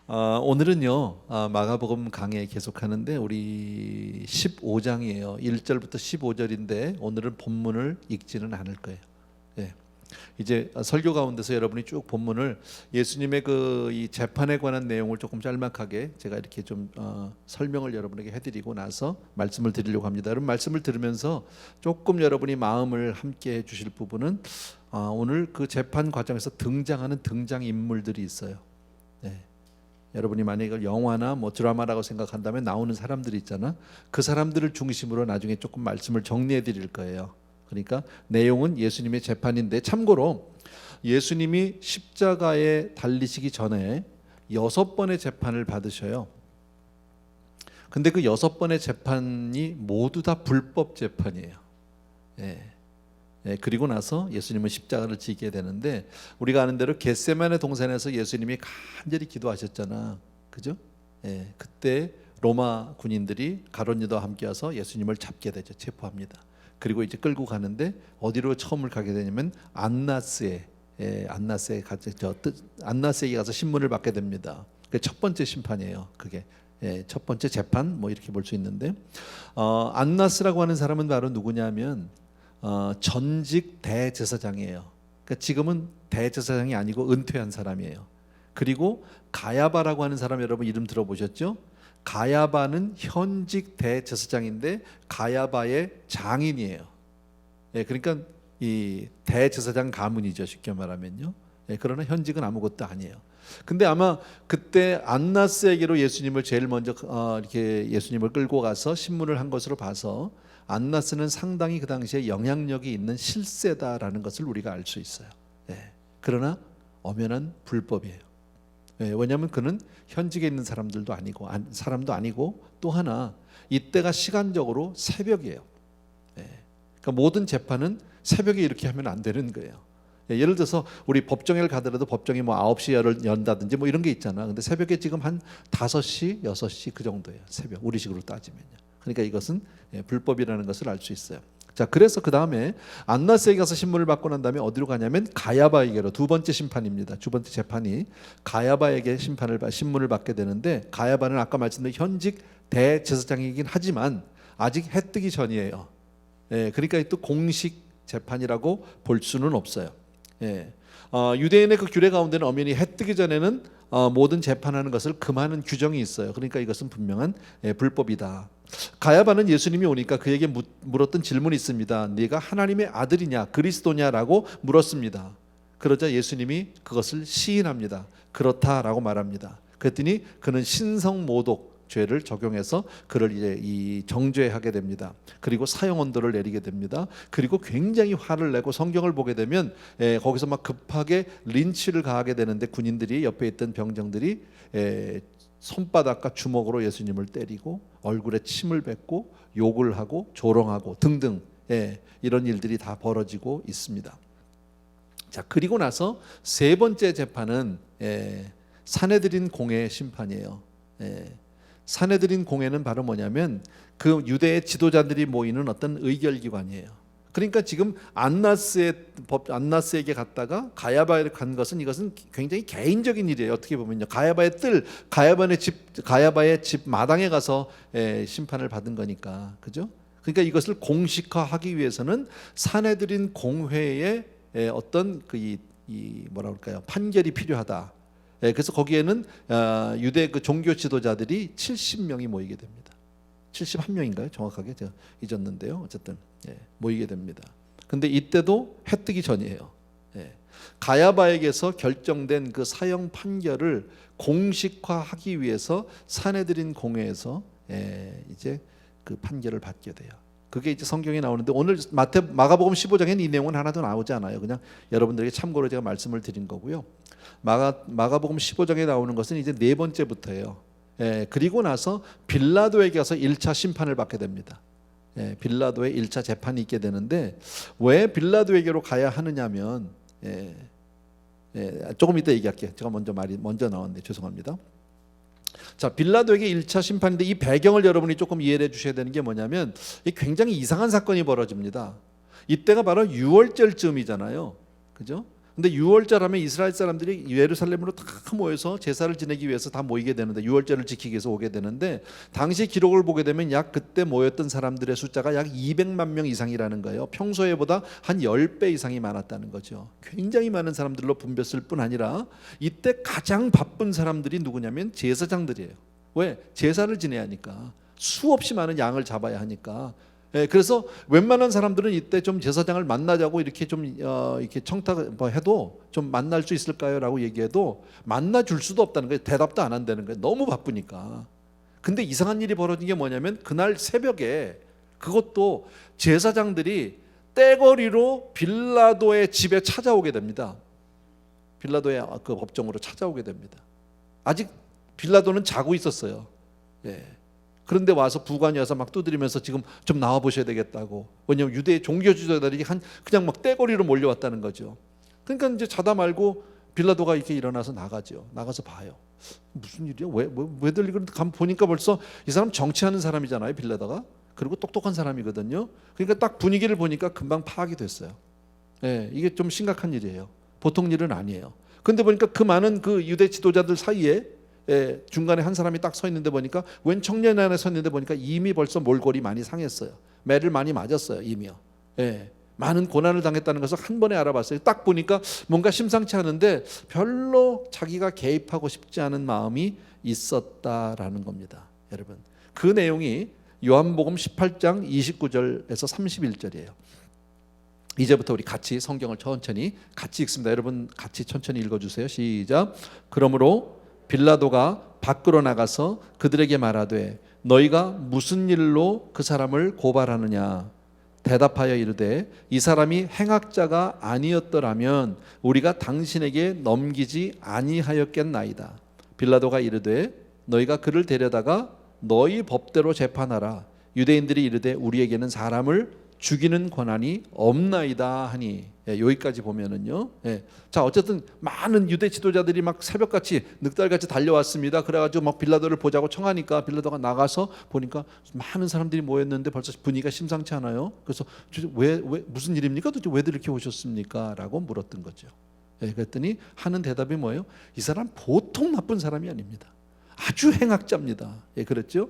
오늘은요 마가복음 강해 계속하는데 우리 15장이에요. 1절부터 15절인데 오늘은 본문을 읽지는 않을 거예요. 예. 이제 설교 가운데서 여러분이 쭉 본문을 예수님의 그 이 재판에 관한 내용을 조금 짤막하게 제가 이렇게 좀 설명을 여러분에게 해드리고 나서 말씀을 드리려고 합니다. 여러분 말씀을 들으면서 조금 여러분이 마음을 함께 해주실 부분은 오늘 그 재판 과정에서 등장하는 등장 인물들이 있어요. 네. 여러분이 만약에 이걸 영화나 뭐 드라마라고 생각한다면 나오는 사람들이 있잖아. 그 사람들을 중심으로 나중에 조금 말씀을 정리해 드릴 거예요. 그러니까 내용은 예수님의 재판인데, 참고로 예수님이 십자가에 달리시기 전에 6번의 재판을 받으셔요. 근데 그 6번의 재판이 모두 다 불법 재판이에요. 예. 예, 그리고 나서 예수님은 십자가를 지게 되는데, 우리가 아는 대로 겟세마네 동산에서 예수님이 간절히 기도하셨잖아, 그죠? 예, 그때 로마 군인들이 가룟유다와 함께 와서 예수님을 잡게 되죠. 체포합니다. 그리고 이제 끌고 가는데 어디로 처음을 가게 되냐면 안나스에, 안나스에 안나스에게 가서 신문을 받게 됩니다. 그게 첫 번째 심판이에요. 그게 첫 번째 재판, 뭐 이렇게 볼 수 있는데, 안나스라고 하는 사람은 바로 누구냐면 전직 대제사장이에요. 그러니까 지금은 대제사장이 아니고 은퇴한 사람이에요. 그리고 가야바라고 하는 사람, 여러분 이름 들어보셨죠? 가야바는 현직 대제사장인데 가야바의 장인이에요. 예, 그러니까 이 대제사장 가문이죠, 쉽게 말하면요. 예, 그러나 현직은 아무것도 아니에요. 근데 아마 그때 안나스에게로 예수님을 제일 먼저 이렇게 예수님을 끌고 가서 신문을 한 것으로 봐서 안나스는 상당히 그 당시에 영향력이 있는 실세다라는 것을 우리가 알 수 있어요. 예, 그러나 엄연한 불법이에요. 예, 왜냐하면 그는 현직에 있는 사람도 아니고 또 하나 이때가 시간적으로 새벽이에요. 예, 그러니까 모든 재판은 새벽에 이렇게 하면 안 되는 거예요. 예, 예를 들어서 우리 법정에 가더라도 법정이 뭐 9시에 연다든지 뭐 이런 게 있잖아. 근데 새벽에 지금 한 5시, 6시 그 정도예요. 새벽, 우리식으로 따지면요. 그러니까 이것은 불법이라는 것을 알 수 있어요. 자, 그래서 그 다음에 안나스에게 가서 신문을 받고 난 다음에 어디로 가냐면 가야바에게로, 두 번째 심판입니다. 두 번째 재판이 가야바에게 신문을 받게 되는데, 가야바는 아까 말씀드린 현직 대제사장이긴 하지만 아직 해 뜨기 전이에요. 예, 그러니까 또 공식 재판이라고 볼 수는 없어요. 예. 유대인의 그 규례 가운데는 엄연히 해 뜨기 전에는 모든 재판하는 것을 금하는 규정이 있어요. 그러니까 이것은 분명한 불법이다. 가야바는 예수님이 오니까 그에게 물었던 질문이 있습니다. 네가 하나님의 아들이냐 그리스도냐라고 물었습니다. 그러자 예수님이 그것을 시인합니다. 그렇다라고 말합니다. 그랬더니 그는 신성모독 죄를 적용해서 그를 이제 이 정죄하게 됩니다. 그리고 사형 언도를 내리게 됩니다. 그리고 굉장히 화를 내고 성경을 보게 되면 거기서 막 급하게 린치를 가하게 되는데, 군인들이 옆에 있던 병정들이 손바닥과 주먹으로 예수님을 때리고 얼굴에 침을 뱉고 욕을 하고 조롱하고 등등, 이런 일들이 다 벌어지고 있습니다. 자, 그리고 나서 세 번째 재판은 산헤드린 공회 심판이에요. 산헤드린 공회는 바로 뭐냐면 그 유대의 지도자들이 모이는 어떤 의결기관이에요. 그러니까 지금 안나스에게 갔다가 가야바에 간 것은, 이것은 굉장히 개인적인 일이에요. 어떻게 보면요, 가야바의 집 마당에 가서 심판을 받은 거니까, 그죠? 그러니까 이것을 공식화하기 위해서는 산헤드린 공회의 어떤 이 뭐라 그럴까요, 판결이 필요하다. 그래서 거기에는 유대 그 종교 지도자들이 70명이 모이게 됩니다. 71명인가요? 정확하게 제가 잊었는데요. 어쨌든 모이게 됩니다. 근데 이때도 해 뜨기 전이에요. 가야바에게서 결정된 그 사형 판결을 공식화하기 위해서 산헤드린 공회에서 이제 그 판결을 받게 돼요. 그게 이제 성경에 나오는데, 오늘 마가복음 15장에는 이 내용은 하나도 나오지 않아요. 그냥 여러분들에게 참고로 제가 말씀을 드린 거고요. 마가복음 15장에 나오는 것은 이제 네 번째부터예요. 그리고 나서 빌라도에게 가서 1차 심판을 받게 됩니다. 빌라도의 1차 재판이 있게 되는데, 왜 빌라도에게로 가야 하느냐면, 조금 이따 얘기할게요. 제가 먼저 나왔는데 죄송합니다. 자, 빌라도에게 1차 심판인데, 이 배경을 여러분이 조금 이해해 주셔야 되는 게 뭐냐면, 굉장히 이상한 사건이 벌어집니다. 이때가 바로 유월절쯤이잖아요, 그죠? 근데 유월절하면 이스라엘 사람들이 예루살렘으로 다 모여서 제사를 지내기 위해서 다 모이게 되는데, 유월절을 지키기 위해서 오게 되는데, 당시 기록을 보게 되면 약 그때 모였던 사람들의 숫자가 약 200만 명 이상이라는 거예요. 평소에보다 한 10배 이상이 많았다는 거죠. 굉장히 많은 사람들로 붐볐을 뿐 아니라 이때 가장 바쁜 사람들이 누구냐면 제사장들이에요. 왜? 제사를 지내야 하니까, 수없이 많은 양을 잡아야 하니까. 그래서 웬만한 사람들은 이때 좀 제사장을 만나자고 이렇게 좀 이렇게 청탁 뭐 해도 좀 만날 수 있을까요?라고 얘기해도 만나 줄 수도 없다는 거예요. 대답도 안 한다는 거예요. 너무 바쁘니까. 근데 이상한 일이 벌어진 게 뭐냐면, 그날 새벽에 그것도 제사장들이 떼거리로 빌라도의 집에 찾아오게 됩니다. 빌라도의 그 법정으로 찾아오게 됩니다. 아직 빌라도는 자고 있었어요. 그런데 와서 부관이 와서 막 두드리면서 지금 좀 나와 보셔야 되겠다고. 왜냐하면 유대 종교 지도자들이 그냥 막 떼거리로 몰려왔다는 거죠. 그러니까 이제 자다 말고 빌라도가 이렇게 일어나서 나가죠. 나가서 봐요. 무슨 일이야? 왜들 이걸 가면 보니까 벌써 이 사람 정치하는 사람이잖아요, 빌라도가. 그리고 똑똑한 사람이거든요. 그러니까 딱 분위기를 보니까 금방 파악이 됐어요. 이게 좀 심각한 일이에요. 보통 일은 아니에요. 근데 보니까 그 많은 그 유대 지도자들 사이에 중간에 한 사람이 딱 서 있는데 보니까, 웬 청년 안에 서 있는데 보니까 이미 벌써 몰골이 많이 상했어요. 매를 많이 맞았어요, 이미요. 많은 고난을 당했다는 것을 한 번에 알아봤어요. 딱 보니까 뭔가 심상치 않은데 별로 자기가 개입하고 싶지 않은 마음이 있었다라는 겁니다. 여러분, 그 내용이 요한복음 18장 29절에서 31절이에요. 이제부터 우리 같이 성경을 천천히 같이 읽습니다. 여러분 같이 천천히 읽어주세요. 시작. 그러므로 빌라도가 밖으로 나가서 그들에게 말하되, 너희가 무슨 일로 그 사람을 고발하느냐? 대답하여 이르되, 이 사람이 행악자가 아니었더라면 우리가 당신에게 넘기지 아니하였겠나이다. 빌라도가 이르되, 너희가 그를 데려다가 너희 법대로 재판하라. 유대인들이 이르되, 우리에게는 사람을 죽이는 권한이 없나이다 하니. 여기까지 보면은요. 자, 어쨌든 많은 유대 지도자들이 막 새벽같이 늑달같이 달려왔습니다. 그래가지고 막 빌라도를 보자고 청하니까 빌라도가 나가서 보니까 많은 사람들이 모였는데 벌써 분위기가 심상치 않아요. 그래서 왜 무슨 일입니까? 도대체 왜들 이렇게 오셨습니까? 라고 물었던 거죠. 그랬더니 하는 대답이 뭐예요? 이 사람 보통 나쁜 사람이 아닙니다. 아주 행악자입니다. 그랬죠?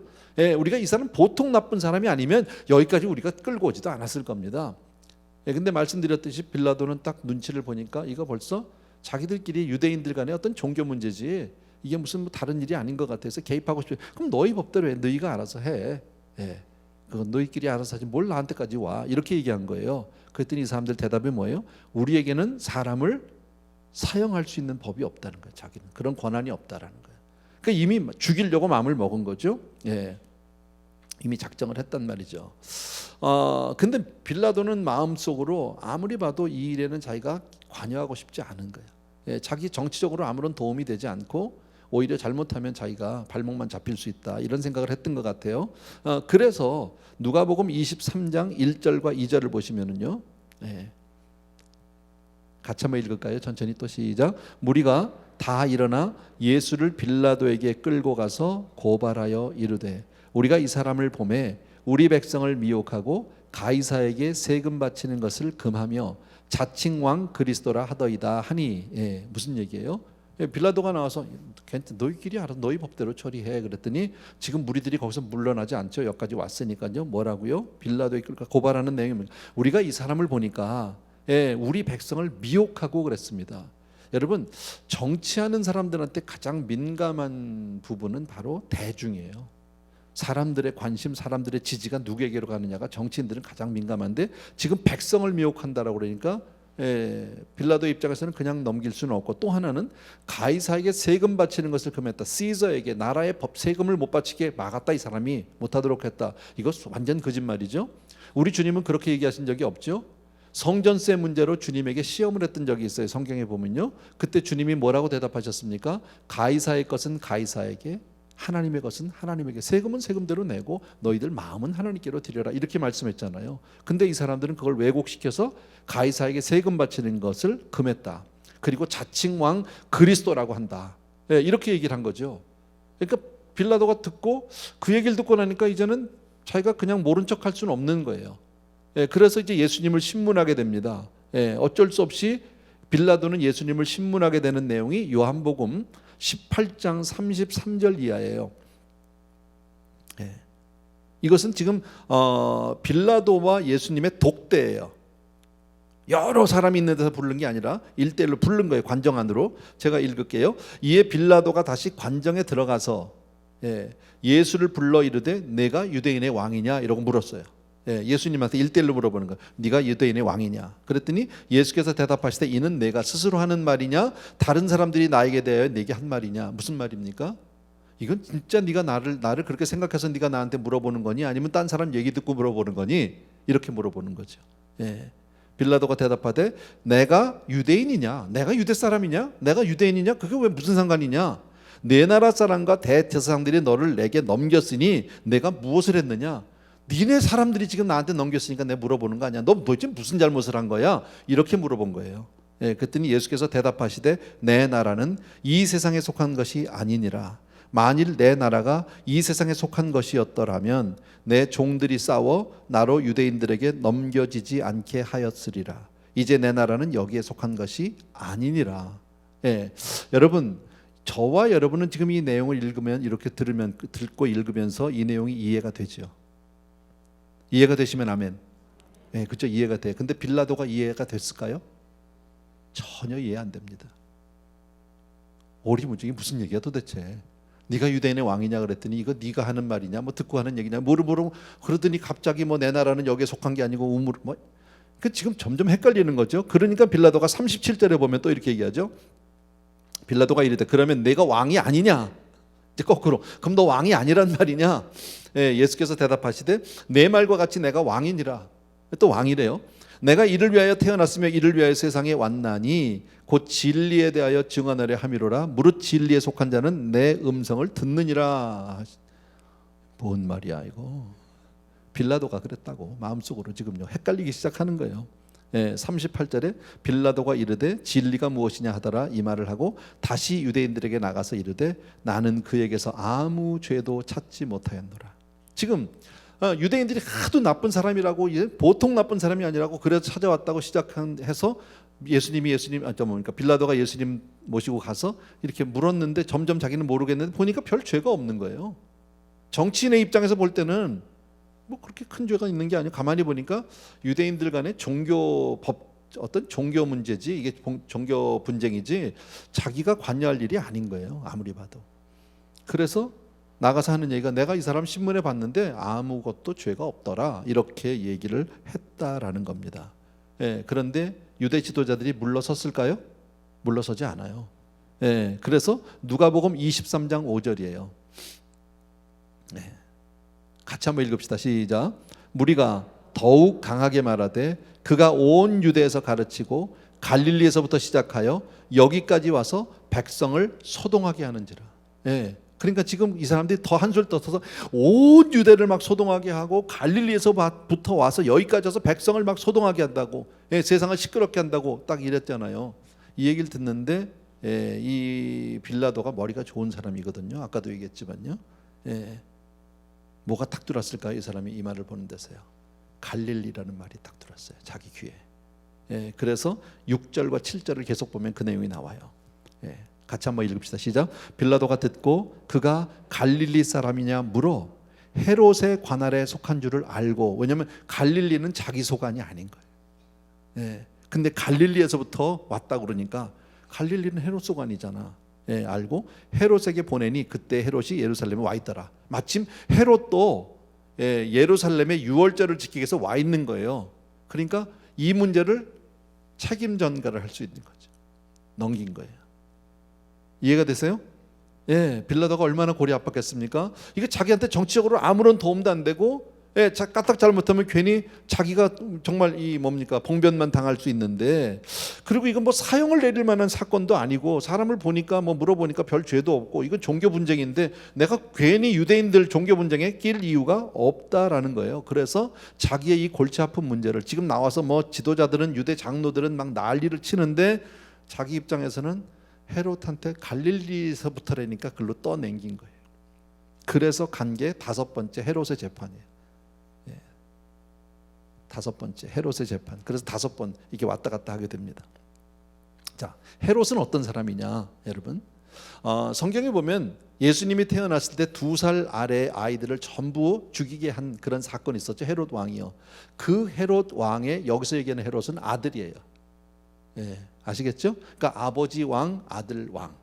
우리가 이 사람 보통 나쁜 사람이 아니면 여기까지 우리가 끌고 오지도 않았을 겁니다. 근데 말씀드렸듯이 빌라도는 딱 눈치를 보니까 이거 벌써 자기들끼리 유대인들 간의 어떤 종교 문제지, 이게 무슨 뭐 다른 일이 아닌 것 같아서 개입하고 싶어요. 그럼 너희 법대로 해. 너희가 알아서 해. 그건 너희끼리 알아서 하지 뭘 나한테까지 와. 이렇게 얘기한 거예요. 그랬더니 이 사람들 대답이 뭐예요? 우리에게는 사람을 사형할 수 있는 법이 없다는 거예요. 자기는 그런 권한이 없다라는 거예요. 그러니까 이미 죽이려고 마음을 먹은 거죠. 이미 작정을 했단 말이죠. 근데 빌라도는 마음속으로 아무리 봐도 이 일에는 자기가 관여하고 싶지 않은 거예요. 자기 정치적으로 아무런 도움이 되지 않고 오히려 잘못하면 자기가 발목만 잡힐 수 있다, 이런 생각을 했던 것 같아요. 그래서 누가복음 23장 1절과 2절을 보시면은요. 같이 한번 읽을까요? 천천히 또 시작. 무리가 다 일어나 예수를 빌라도에게 끌고 가서 고발하여 이르되, 우리가 이 사람을 보매 우리 백성을 미혹하고 가이사에게 세금 바치는 것을 금하며 자칭 왕 그리스도라 하더이다 하니. 무슨 얘기예요? 빌라도가 나와서 너희끼리 알아서 너희 법대로 처리해 그랬더니 지금 무리들이 거기서 물러나지 않죠. 여기까지 왔으니까요. 뭐라고요? 빌라도에게 끌고 고발하는 내용이 우리가 이 사람을 보니까 우리 백성을 미혹하고 그랬습니다. 여러분, 정치하는 사람들한테 가장 민감한 부분은 바로 대중이에요. 사람들의 관심, 사람들의 지지가 누구에게로 가느냐가 정치인들은 가장 민감한데, 지금 백성을 미혹한다라고 그러니까 빌라도 입장에서는 그냥 넘길 수는 없고, 또 하나는 가이사에게 세금 바치는 것을 금했다. 시저에게 나라의 법 세금을 못 바치게 막았다. 이 사람이 못하도록 했다. 이거 완전 거짓말이죠. 우리 주님은 그렇게 얘기하신 적이 없죠. 성전세 문제로 주님에게 시험을 했던 적이 있어요. 성경에 보면요. 그때 주님이 뭐라고 대답하셨습니까? 가이사의 것은 가이사에게, 하나님의 것은 하나님에게. 세금은 세금대로 내고 너희들 마음은 하나님께로 드려라, 이렇게 말씀했잖아요. 근데 이 사람들은 그걸 왜곡시켜서 가이사에게 세금 바치는 것을 금했다. 그리고 자칭 왕 그리스도라고 한다. 이렇게 얘기를 한 거죠. 그러니까 빌라도가 듣고 그 얘기를 듣고 나니까 이제는 자기가 그냥 모른 척할 수는 없는 거예요. 그래서 이제 예수님을 신문하게 됩니다. 어쩔 수 없이 빌라도는 예수님을 신문하게 되는 내용이 요한복음 18장 33절 이하예요. 예. 이것은 지금 빌라도와 예수님의 독대예요. 여러 사람이 있는 데서 부른 게 아니라 1대1로 부른 거예요. 관정 안으로. 제가 읽을게요. 이에 빌라도가 다시 관정에 들어가서 예수를 불러 이르되 내가 유대인의 왕이냐 이러고 물었어요. 예수님한테 1대1로 물어보는 거예요. 네가 유대인의 왕이냐. 그랬더니 예수께서 대답하시되 이는 내가 스스로 하는 말이냐 다른 사람들이 나에게 대하여 내게 한 말이냐. 무슨 말입니까? 이건 진짜 네가 나를 그렇게 생각해서 네가 나한테 물어보는 거니 아니면 딴 사람 얘기 듣고 물어보는 거니 이렇게 물어보는 거죠. 빌라도가 대답하되 내가 유대인이냐 내가 유대 사람이냐 내가 유대인이냐 그게 왜 무슨 상관이냐 내 나라 사람과 대제사장들이 너를 내게 넘겼으니 내가 무엇을 했느냐 니네 사람들이 지금 나한테 넘겼으니까 내가 물어보는 거 아니야 너 도대체 무슨 잘못을 한 거야 이렇게 물어본 거예요. 그랬더니 예수께서 대답하시되 내 나라는 이 세상에 속한 것이 아니니라 만일 내 나라가 이 세상에 속한 것이었더라면 내 종들이 싸워 나로 유대인들에게 넘겨지지 않게 하였으리라. 이제 내 나라는 여기에 속한 것이 아니니라. 여러분 저와 여러분은 지금 이 내용을 읽으면 이렇게 듣고 읽으면서 이 내용이 이해가 되죠. 이해가 되시면 아멘. 그렇죠. 이해가 돼. 근데 빌라도가 이해가 됐을까요? 전혀 이해 안 됩니다. 오리무중이 무슨 얘기야 도대체. 네가 유대인의 왕이냐 그랬더니 이거 네가 하는 말이냐 뭐 듣고 하는 얘기냐 모르고 그러더니 갑자기 뭐 내 나라는 여기에 속한 게 아니고 그 지금 점점 헷갈리는 거죠. 그러니까 빌라도가 37절에 보면 또 이렇게 얘기하죠. 빌라도가 이르되 그러면 내가 왕이 아니냐 이제 거꾸로 그럼 너 왕이 아니란 말이냐. 예수께서 대답하시되 내 말과 같이 내가 왕이니라. 또 왕이래요. 내가 이를 위하여 태어났으며 이를 위하여 세상에 왔나니 곧 진리에 대하여 증언하려 함이로라. 무릇 진리에 속한 자는 내 음성을 듣느니라. 뭔 말이야 이거. 빌라도가 그랬다고 마음속으로 지금요 헷갈리기 시작하는 거예요. 38절에 빌라도가 이르되 진리가 무엇이냐 하더라 이 말을 하고 다시 유대인들에게 나가서 이르되 나는 그에게서 아무 죄도 찾지 못하였노라. 지금 유대인들이 하도 나쁜 사람이라고 보통 나쁜 사람이 아니라고 그래서 찾아왔다고 시작해서 빌라도가 예수님 모시고 가서 이렇게 물었는데 점점 자기는 모르겠는데 보니까 별 죄가 없는 거예요. 정치인의 입장에서 볼 때는 뭐 그렇게 큰 죄가 있는 게 아니에요. 가만히 보니까 유대인들 간의 어떤 종교 문제지 이게 종교 분쟁이지 자기가 관여할 일이 아닌 거예요. 아무리 봐도. 그래서 나가서 하는 얘기가 내가 이 사람 신문에 봤는데 아무것도 죄가 없더라 이렇게 얘기를 했다라는 겁니다. 그런데 유대 지도자들이 물러섰을까요? 물러서지 않아요. 그래서 누가복음 23장 5절이에요. 같이 한번 읽읍시다. 시작. 무리가 더욱 강하게 말하되 그가 온 유대에서 가르치고 갈릴리에서부터 시작하여 여기까지 와서 백성을 소동하게 하는지라. 그러니까 지금 이 사람들이 더 한술 떠서 온 유대를 막 소동하게 하고 갈릴리에서부터 와서 여기까지 와서 백성을 막 소동하게 한다고 세상을 시끄럽게 한다고 딱 이랬잖아요. 이 얘기를 듣는데 이 빌라도가 머리가 좋은 사람이거든요. 아까도 얘기했지만요. 뭐가 딱 들었을까요? 이 사람이 이 말을 보는 데서요. 갈릴리라는 말이 딱 들었어요. 자기 귀에. 그래서 6절과 7절을 계속 보면 그 내용이 나와요. 같이 한번 읽읍시다. 시작. 빌라도가 듣고 그가 갈릴리 사람이냐 물어 헤롯의 관할에 속한 줄을 알고 왜냐하면 갈릴리는 자기 소관이 아닌 거예요. 근데 갈릴리에서부터 왔다 그러니까 갈릴리는 헤롯 소관이잖아. 알고 헤롯에게 보내니 그때 헤롯이 예루살렘에 와 있더라. 마침 헤롯도 예루살렘에 유월절을 지키기 위해서 와 있는 거예요. 그러니까 이 문제를 책임 전가를 할 수 있는 거죠. 넘긴 거예요. 이해가 되세요? 빌라도가 얼마나 골이 아팠겠습니까? 이게 자기한테 정치적으로 아무런 도움도 안 되고 까딱 잘못하면 괜히 자기가 정말 봉변만 당할 수 있는데 그리고 이건 뭐 사형을 내릴 만한 사건도 아니고 사람을 보니까 물어보니까 별 죄도 없고 이건 종교 분쟁인데 내가 괜히 유대인들 종교 분쟁에 낄 이유가 없다라는 거예요. 그래서 자기의 이 골치 아픈 문제를 지금 나와서 지도자들은 유대 장로들은 막 난리를 치는데 자기 입장에서는 헤롯한테 갈릴리에서부터라니까 글로 떠넘긴 거예요. 그래서 간 게 5번째 헤롯의 재판이에요. 5번째 헤롯의 재판. 그래서 5번 이게 왔다 갔다 하게 됩니다. 자, 헤롯은 어떤 사람이냐, 여러분? 성경에 보면 예수님이 태어났을 때 2살 아래 아이들을 전부 죽이게 한 그런 사건이 있었죠. 헤롯 왕이요. 그 헤롯 왕의, 여기서 얘기하는 헤롯은 아들이에요. 예, 아시겠죠? 그러니까 아버지 왕, 아들 왕.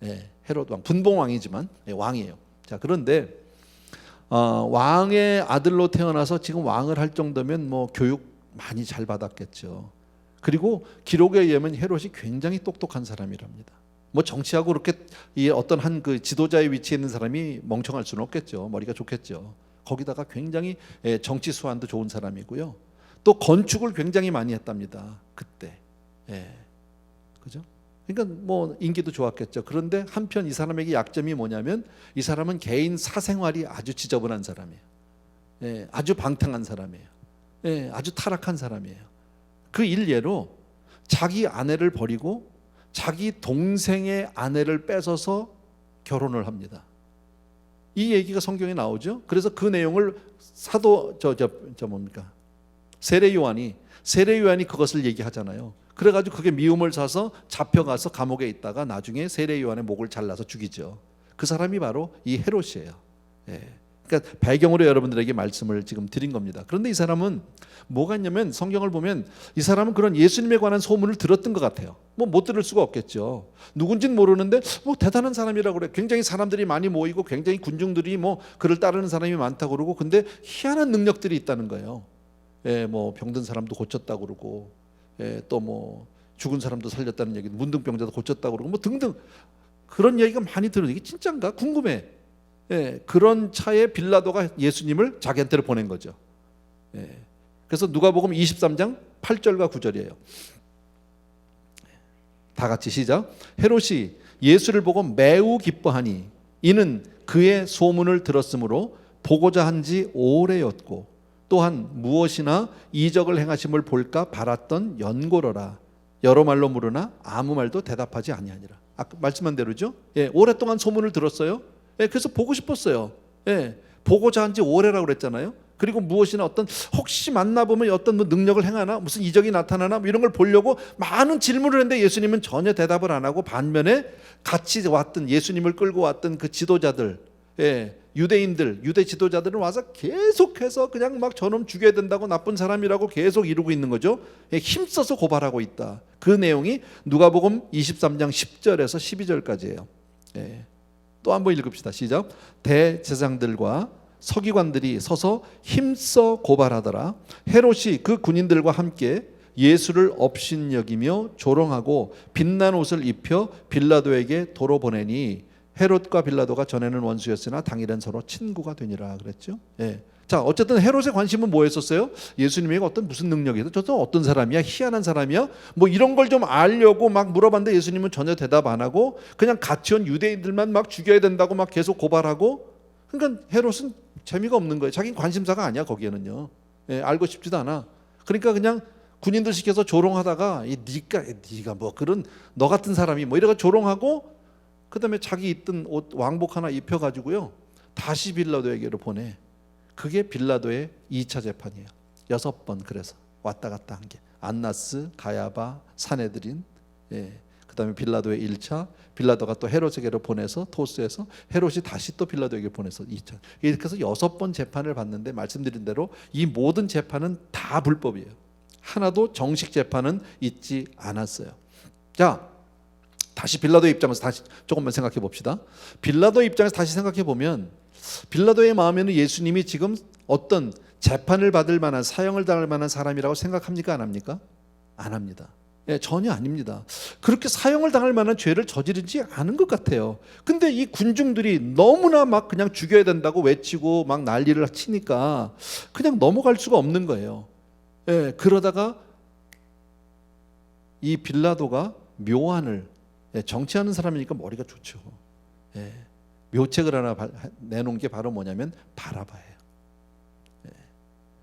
예, 헤롯 왕, 분봉 왕이지만 왕이에요. 자, 그런데 왕의 아들로 태어나서 지금 왕을 할 정도면 뭐 교육 많이 잘 받았겠죠. 그리고 기록에 의하면 헤롯이 굉장히 똑똑한 사람이랍니다. 뭐 정치하고 그렇게 이 어떤 한 그 지도자의 위치에 있는 사람이 멍청할 수는 없겠죠. 머리가 좋겠죠. 거기다가 굉장히 정치 수완도 좋은 사람이고요. 또 건축을 굉장히 많이 했답니다. 그때. 예. 그죠? 그러니까 뭐 인기도 좋았겠죠. 그런데 한편 이 사람에게 약점이 뭐냐면 이 사람은 개인 사생활이 아주 지저분한 사람이에요. 예, 아주 방탕한 사람이에요. 예, 아주 타락한 사람이에요. 그 일례로 자기 아내를 버리고 자기 동생의 아내를 뺏어서 결혼을 합니다. 이 얘기가 성경에 나오죠. 그래서 그 내용을 사도 뭡니까? 세례 요한이 그것을 얘기하잖아요. 그래가지고 그게 미움을 사서 잡혀가서 감옥에 있다가 나중에 세례 요한의 목을 잘라서 죽이죠. 그 사람이 바로 이 헤롯이에요. 예. 그러니까 배경으로 여러분들에게 말씀을 지금 드린 겁니다. 그런데 이 사람은 뭐가 있냐면 성경을 보면 이 사람은 그런 예수님에 관한 소문을 들었던 것 같아요. 뭐 못 들을 수가 없겠죠. 누군지는 모르는데 뭐 대단한 사람이라고 그래. 굉장히 사람들이 많이 모이고 굉장히 군중들이 뭐 그를 따르는 사람이 많다고 그러고 근데 희한한 능력들이 있다는 거예요. 예, 뭐 병든 사람도 고쳤다고 그러고 예, 또 뭐 죽은 사람도 살렸다는 얘기, 문둥병자도 고쳤다고 그러고 뭐 등등 그런 얘기가 많이 들어요. 이게 진짜인가 궁금해. 예, 그런 차에 빌라도가 예수님을 자기한테로 보낸 거죠. 예, 그래서 누가복음 23장 8절과 9절이에요. 다 같이 시작. 헤롯이 예수를 보고 매우 기뻐하니 이는 그의 소문을 들었으므로 보고자 한지 오래였고 또한 무엇이나 이적을 행하심을 볼까 바랐던 연고로라. 여러 말로 물으나 아무 말도 대답하지 아니하니라. 아까 말씀한 대로죠. 예, 오랫동안 소문을 들었어요. 예, 그래서 보고 싶었어요. 예, 보고자 한지 오래라고 그랬잖아요. 그리고 무엇이나 어떤 혹시 만나보면 어떤 뭐 능력을 행하나 무슨 이적이 나타나나 뭐 이런 걸 보려고 많은 질문을 했는데 예수님은 전혀 대답을 안 하고 반면에 같이 왔던 예수님을 끌고 왔던 그 지도자들, 예, 유대인들, 유대 지도자들은 와서 계속해서 그냥 막 저놈 죽여야 된다고 나쁜 사람이라고 계속 이루고 있는 거죠. 예, 힘써서 고발하고 있다. 그 내용이 누가복음 23장 10절에서 12절까지예요. 예. 또 한번 읽읍시다. 시작. 대제사장들과 서기관들이 서서 힘써 고발하더라. 헤롯이 그 군인들과 함께 예수를 업신여기며 조롱하고 빛난 옷을 입혀 빌라도에게 도로 보내니 헤롯과 빌라도가 전에는 원수였으나 당일엔 서로 친구가 되니라 그랬죠. 예. 자, 어쨌든 헤롯의 관심은 뭐였었어요? 예수님에게 어떤 무슨 능력이 있어? 저도 어떤 사람이야? 희한한 사람이야? 뭐 이런 걸 좀 알려고 막 물어봤는데 예수님은 전혀 대답 안 하고 그냥 같이 온 유대인들만 막 죽여야 된다고 막 계속 고발하고. 그러니까 헤롯은 재미가 없는 거예요. 자기는 관심사가 아니야 거기에는요. 예, 알고 싶지도 않아. 그러니까 그냥 군인들 시켜서 조롱하다가 네가 뭐 그런 너 같은 사람이 뭐 이래가 조롱하고 그다음에 자기 입던 옷 왕복 하나 입혀가지고요 다시 빌라도에게로 보내. 그게 빌라도의 2차 재판이에요. 6번 그래서 왔다 갔다 한 게 안나스, 가야바, 사네드린, 예. 그다음에 빌라도의 1차, 빌라도가 또 헤롯에게로 보내서 토스에서 헤롯이 다시 또 빌라도에게 보내서 2차. 이렇게 해서 6번 재판을 받는데 말씀드린 대로 이 모든 재판은 다 불법이에요. 하나도 정식 재판은 있지 않았어요. 자, 다시 빌라도의 입장에서 다시 조금만 생각해 봅시다. 빌라도의 입장에서 다시 생각해 보면 빌라도의 마음에는 예수님이 지금 어떤 재판을 받을 만한 사형을 당할 만한 사람이라고 생각합니까? 안 합니까? 안 합니다. 예, 전혀 아닙니다. 그렇게 사형을 당할 만한 죄를 저지르지 않은 것 같아요. 근데 이 군중들이 너무나 막 그냥 죽여야 된다고 외치고 막 난리를 치니까 그냥 넘어갈 수가 없는 거예요. 예, 그러다가 이 빌라도가 묘안을, 정치하는 사람이니까 머리가 좋죠. 예, 묘책을 하나 내놓은 게 바로 뭐냐면 바라바예요. 예,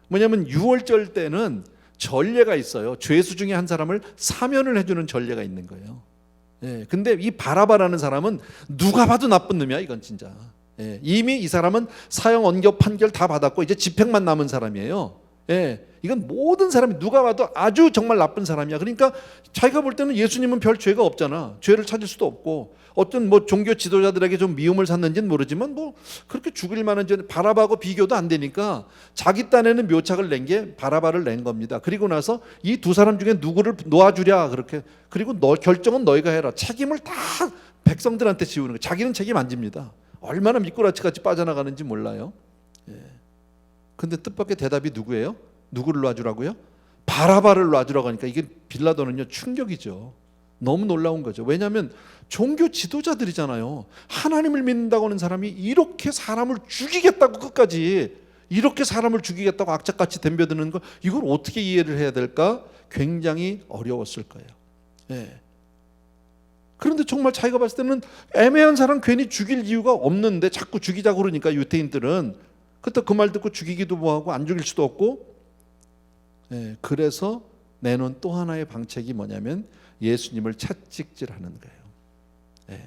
뭐냐면 6월절 때는 전례가 있어요. 죄수 중에 한 사람을 사면을 해주는 전례가 있는 거예요. 예, 근데 이 바라바라는 사람은 누가 봐도 나쁜 놈이야. 이건 진짜. 예, 이미 이 사람은 사형, 언격, 판결 다 받았고 이제 집행만 남은 사람이에요. 예, 이건 모든 사람이 누가 봐도 아주 정말 나쁜 사람이야. 그러니까 자기가 볼 때는 예수님은 별 죄가 없잖아. 죄를 찾을 수도 없고 어떤 뭐 종교 지도자들에게 좀 미움을 샀는지는 모르지만 뭐 그렇게 죽일 만한 죄는 바라바하고 비교도 안 되니까 자기 딴에는 묘착을 낸 게 바라바를 낸 겁니다. 그리고 나서 이 두 사람 중에 누구를 놓아주랴 그렇게. 그리고 너 결정은 너희가 해라. 책임을 다 백성들한테 지우는 거예요. 자기는 책임 안 집니다. 얼마나 미꾸라지같이 빠져나가는지 몰라요. 근데 뜻밖의 대답이 누구예요? 누구를 놔주라고요? 바라바를 놔주라고 하니까 이게 빌라도는요 충격이죠. 너무 놀라운 거죠. 왜냐하면 종교 지도자들이잖아요. 하나님을 믿는다고 하는 사람이 이렇게 사람을 죽이겠다고 끝까지 이렇게 사람을 죽이겠다고 악착같이 덤벼드는 거 이걸 어떻게 이해를 해야 될까? 굉장히 어려웠을 거예요. 그런데 정말 자기가 봤을 때는 애매한 사람 괜히 죽일 이유가 없는데 자꾸 죽이자고 그러니까 유대인들은 그때 그 말 듣고 죽이기도 뭐하고 안 죽일 수도 없고 그래서 내놓은 또 하나의 방책이 뭐냐면 예수님을 채찍질하는 거예요.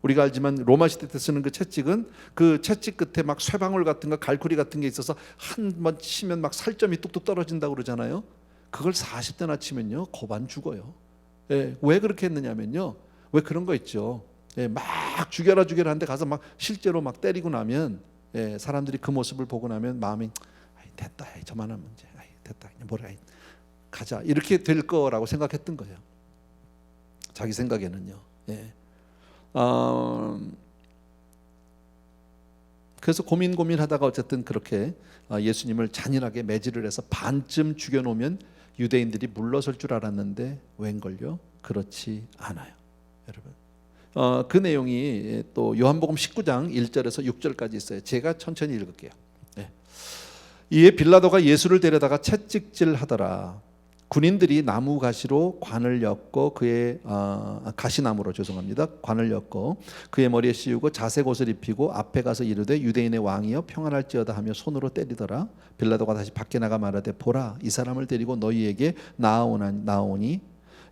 우리가 알지만 로마 시대 때 쓰는 그 채찍은 그 채찍 끝에 막 쇠방울 같은 거 갈고리 같은 게 있어서 한 번 치면 막 살점이 뚝뚝 떨어진다고 그러잖아요. 그걸 40대나 치면요 거반 죽어요. 왜 그렇게 했느냐면요 왜 그런 거 있죠. 막 죽여라 하는데 가서 막 실제로 막 때리고 나면 사람들이 그 모습을 보고 나면 마음이 됐다 저만한 문제 됐다 그냥 뭐라 가자 이렇게 될 거라고 생각했던 거예요. 자기 생각에는요. 그래서 고민하다가 어쨌든 그렇게 예수님을 잔인하게 매질을 해서 반쯤 죽여놓으면 유대인들이 물러설 줄 알았는데 웬걸요? 그렇지 않아요. 여러분 그 내용이 또 요한복음 19장 1절에서 6절까지 있어요. 제가 천천히 읽을게요. 이에 빌라도가 예수를 데려다가 채찍질 하더라. 군인들이 나무 가시로 관을 엮고 그의 가시나무로 죄송합니다. 관을 엮고 그의 머리에 씌우고 자색 옷을 입히고 앞에 가서 이르되 유대인의 왕이여 평안할지어다 하며 손으로 때리더라. 빌라도가 다시 밖에 나가 말하되 보라 이 사람을 데리고 너희에게 나오니